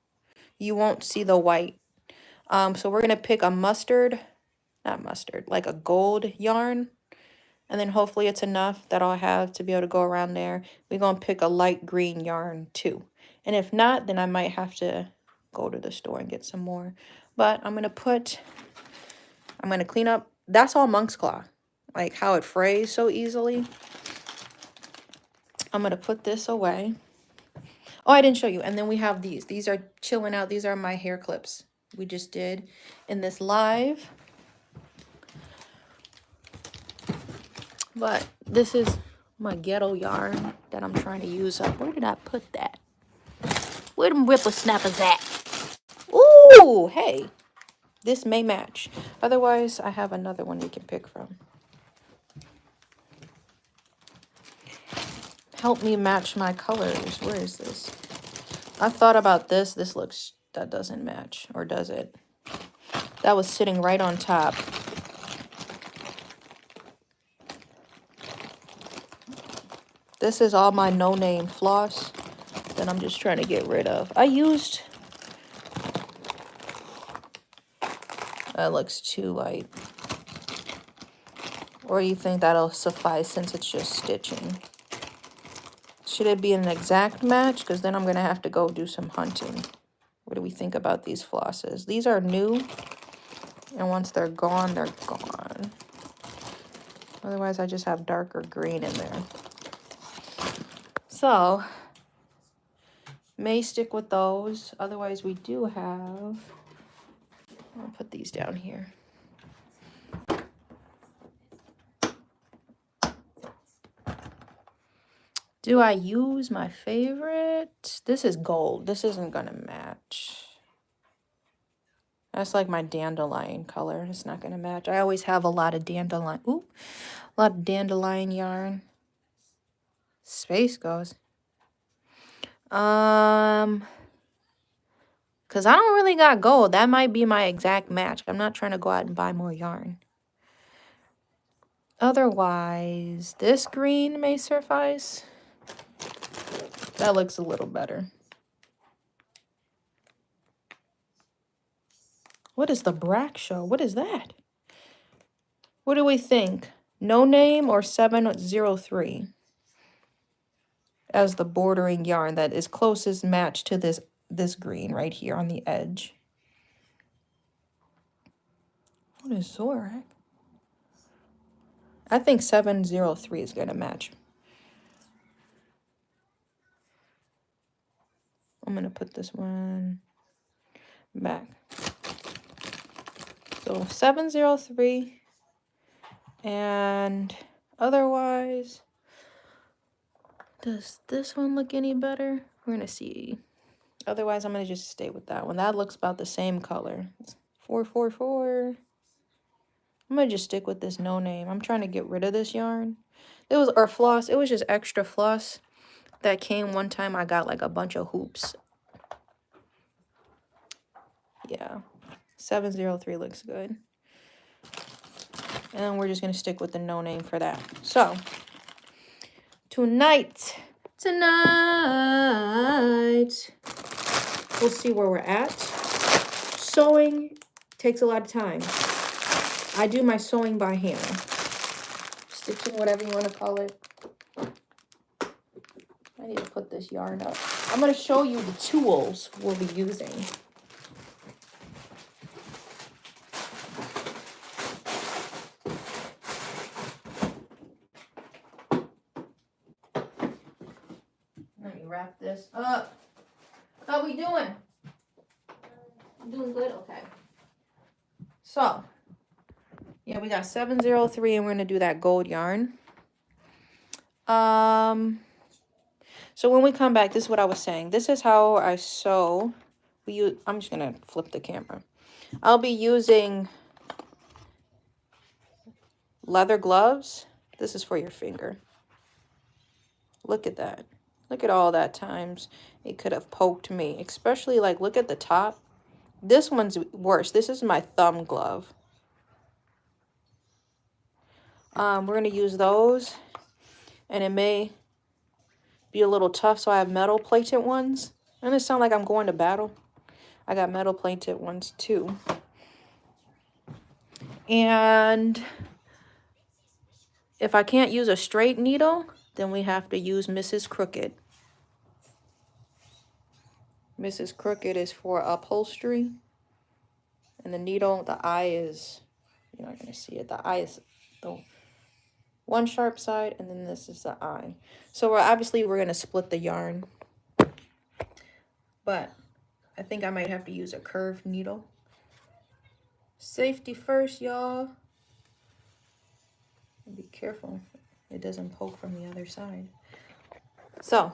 You won't see the white. So we're going to pick a like a gold yarn. And then hopefully it's enough that I'll have to be able to go around there. We're going to pick a light green yarn too. And if not, then I might have to go to the store and get some more. But I'm going to clean up. That's all monk's cloth. Like how it frays so easily. I'm going to put this away. Oh, I didn't show you. And then we have these. These are chilling out. These are my hair clips we just did in this live. But this is my ghetto yarn that I'm trying to use up. Where did I put that? Where them whippersnappers at? Ooh, hey. This may match. Otherwise, I have another one we can pick from. Help me match my colors. Where is this? I thought about this. That doesn't match. Or does it? That was sitting right on top. This is all my no-name floss that I'm just trying to get rid of. That looks too light. Or you think that'll suffice since it's just stitching? Should it be an exact match? Because then I'm going to have to go do some hunting. What do we think about these flosses? These are new. And once they're gone, they're gone. Otherwise, I just have darker green in there. So, may stick with those. Otherwise, we do have... I'll put these down here. Do I use my favorite? This is gold. This isn't going to match. That's like my dandelion color. It's not going to match. I always have a lot of dandelion. A lot of dandelion yarn. space goes. Because I don't really got gold. That might be my exact match. I'm not trying to go out and buy more yarn. Otherwise, this green may suffice. That looks a little better. What is the Brack show? What is that? What do we think? No Name or 703 as the bordering yarn that is closest match to this green right here on the edge. What is Zorak? I think 703 is going to match. I'm going to put this one back. So 703. And otherwise, does this one look any better? We're going to see. Otherwise, I'm going to just stay with that one. That looks about the same color. It's 444. I'm going to just stick with this No Name. I'm trying to get rid of this yarn. It was, or floss. It was just extra floss that came one time. I got like a bunch of hoops. Yeah. 703 looks good. And then we're just going to stick with the No Name for that. So, tonight, we'll see where we're at. Sewing takes a lot of time. I do my sewing by hand. Stitching, whatever you want to call it. I need to put this yarn up. I'm going to show you the tools we'll be using. Let me wrap this up. How we doing? Doing good? Okay. So, yeah, we got 703 and we're going to do that gold yarn. So when we come back, this is what I was saying. This is how I sew. I'm just going to flip the camera. I'll be using leather gloves. This is for your finger. Look at that. Look at all that times it could have poked me. Especially, like, look at the top. This one's worse. This is my thumb glove. We're going to use those. And it may be a little tough, so I have metal plated ones. And it sounds like I'm going to battle. I got metal plated ones too. And if I can't use a straight needle, then we have to use Mrs. Crooked. Mrs. Crooked is for upholstery. And the needle, the eye is, you're not going to see it. The eye is the one sharp side, and then this is the eye. So we're going to split the yarn. But I think I might have to use a curved needle. Safety first, y'all. Be careful. It doesn't poke from the other side. So,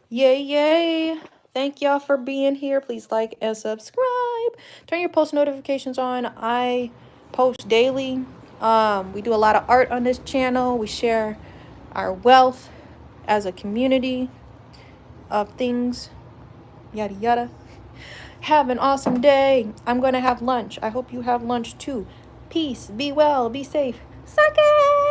yay. Thank y'all for being here. Please like and subscribe. Turn your post notifications on. I post daily. We do a lot of art on this channel. We share our wealth as a community of things. Yada, yada. Have an awesome day. I'm going to have lunch. I hope you have lunch too. Peace. Be well. Be safe. Suck it.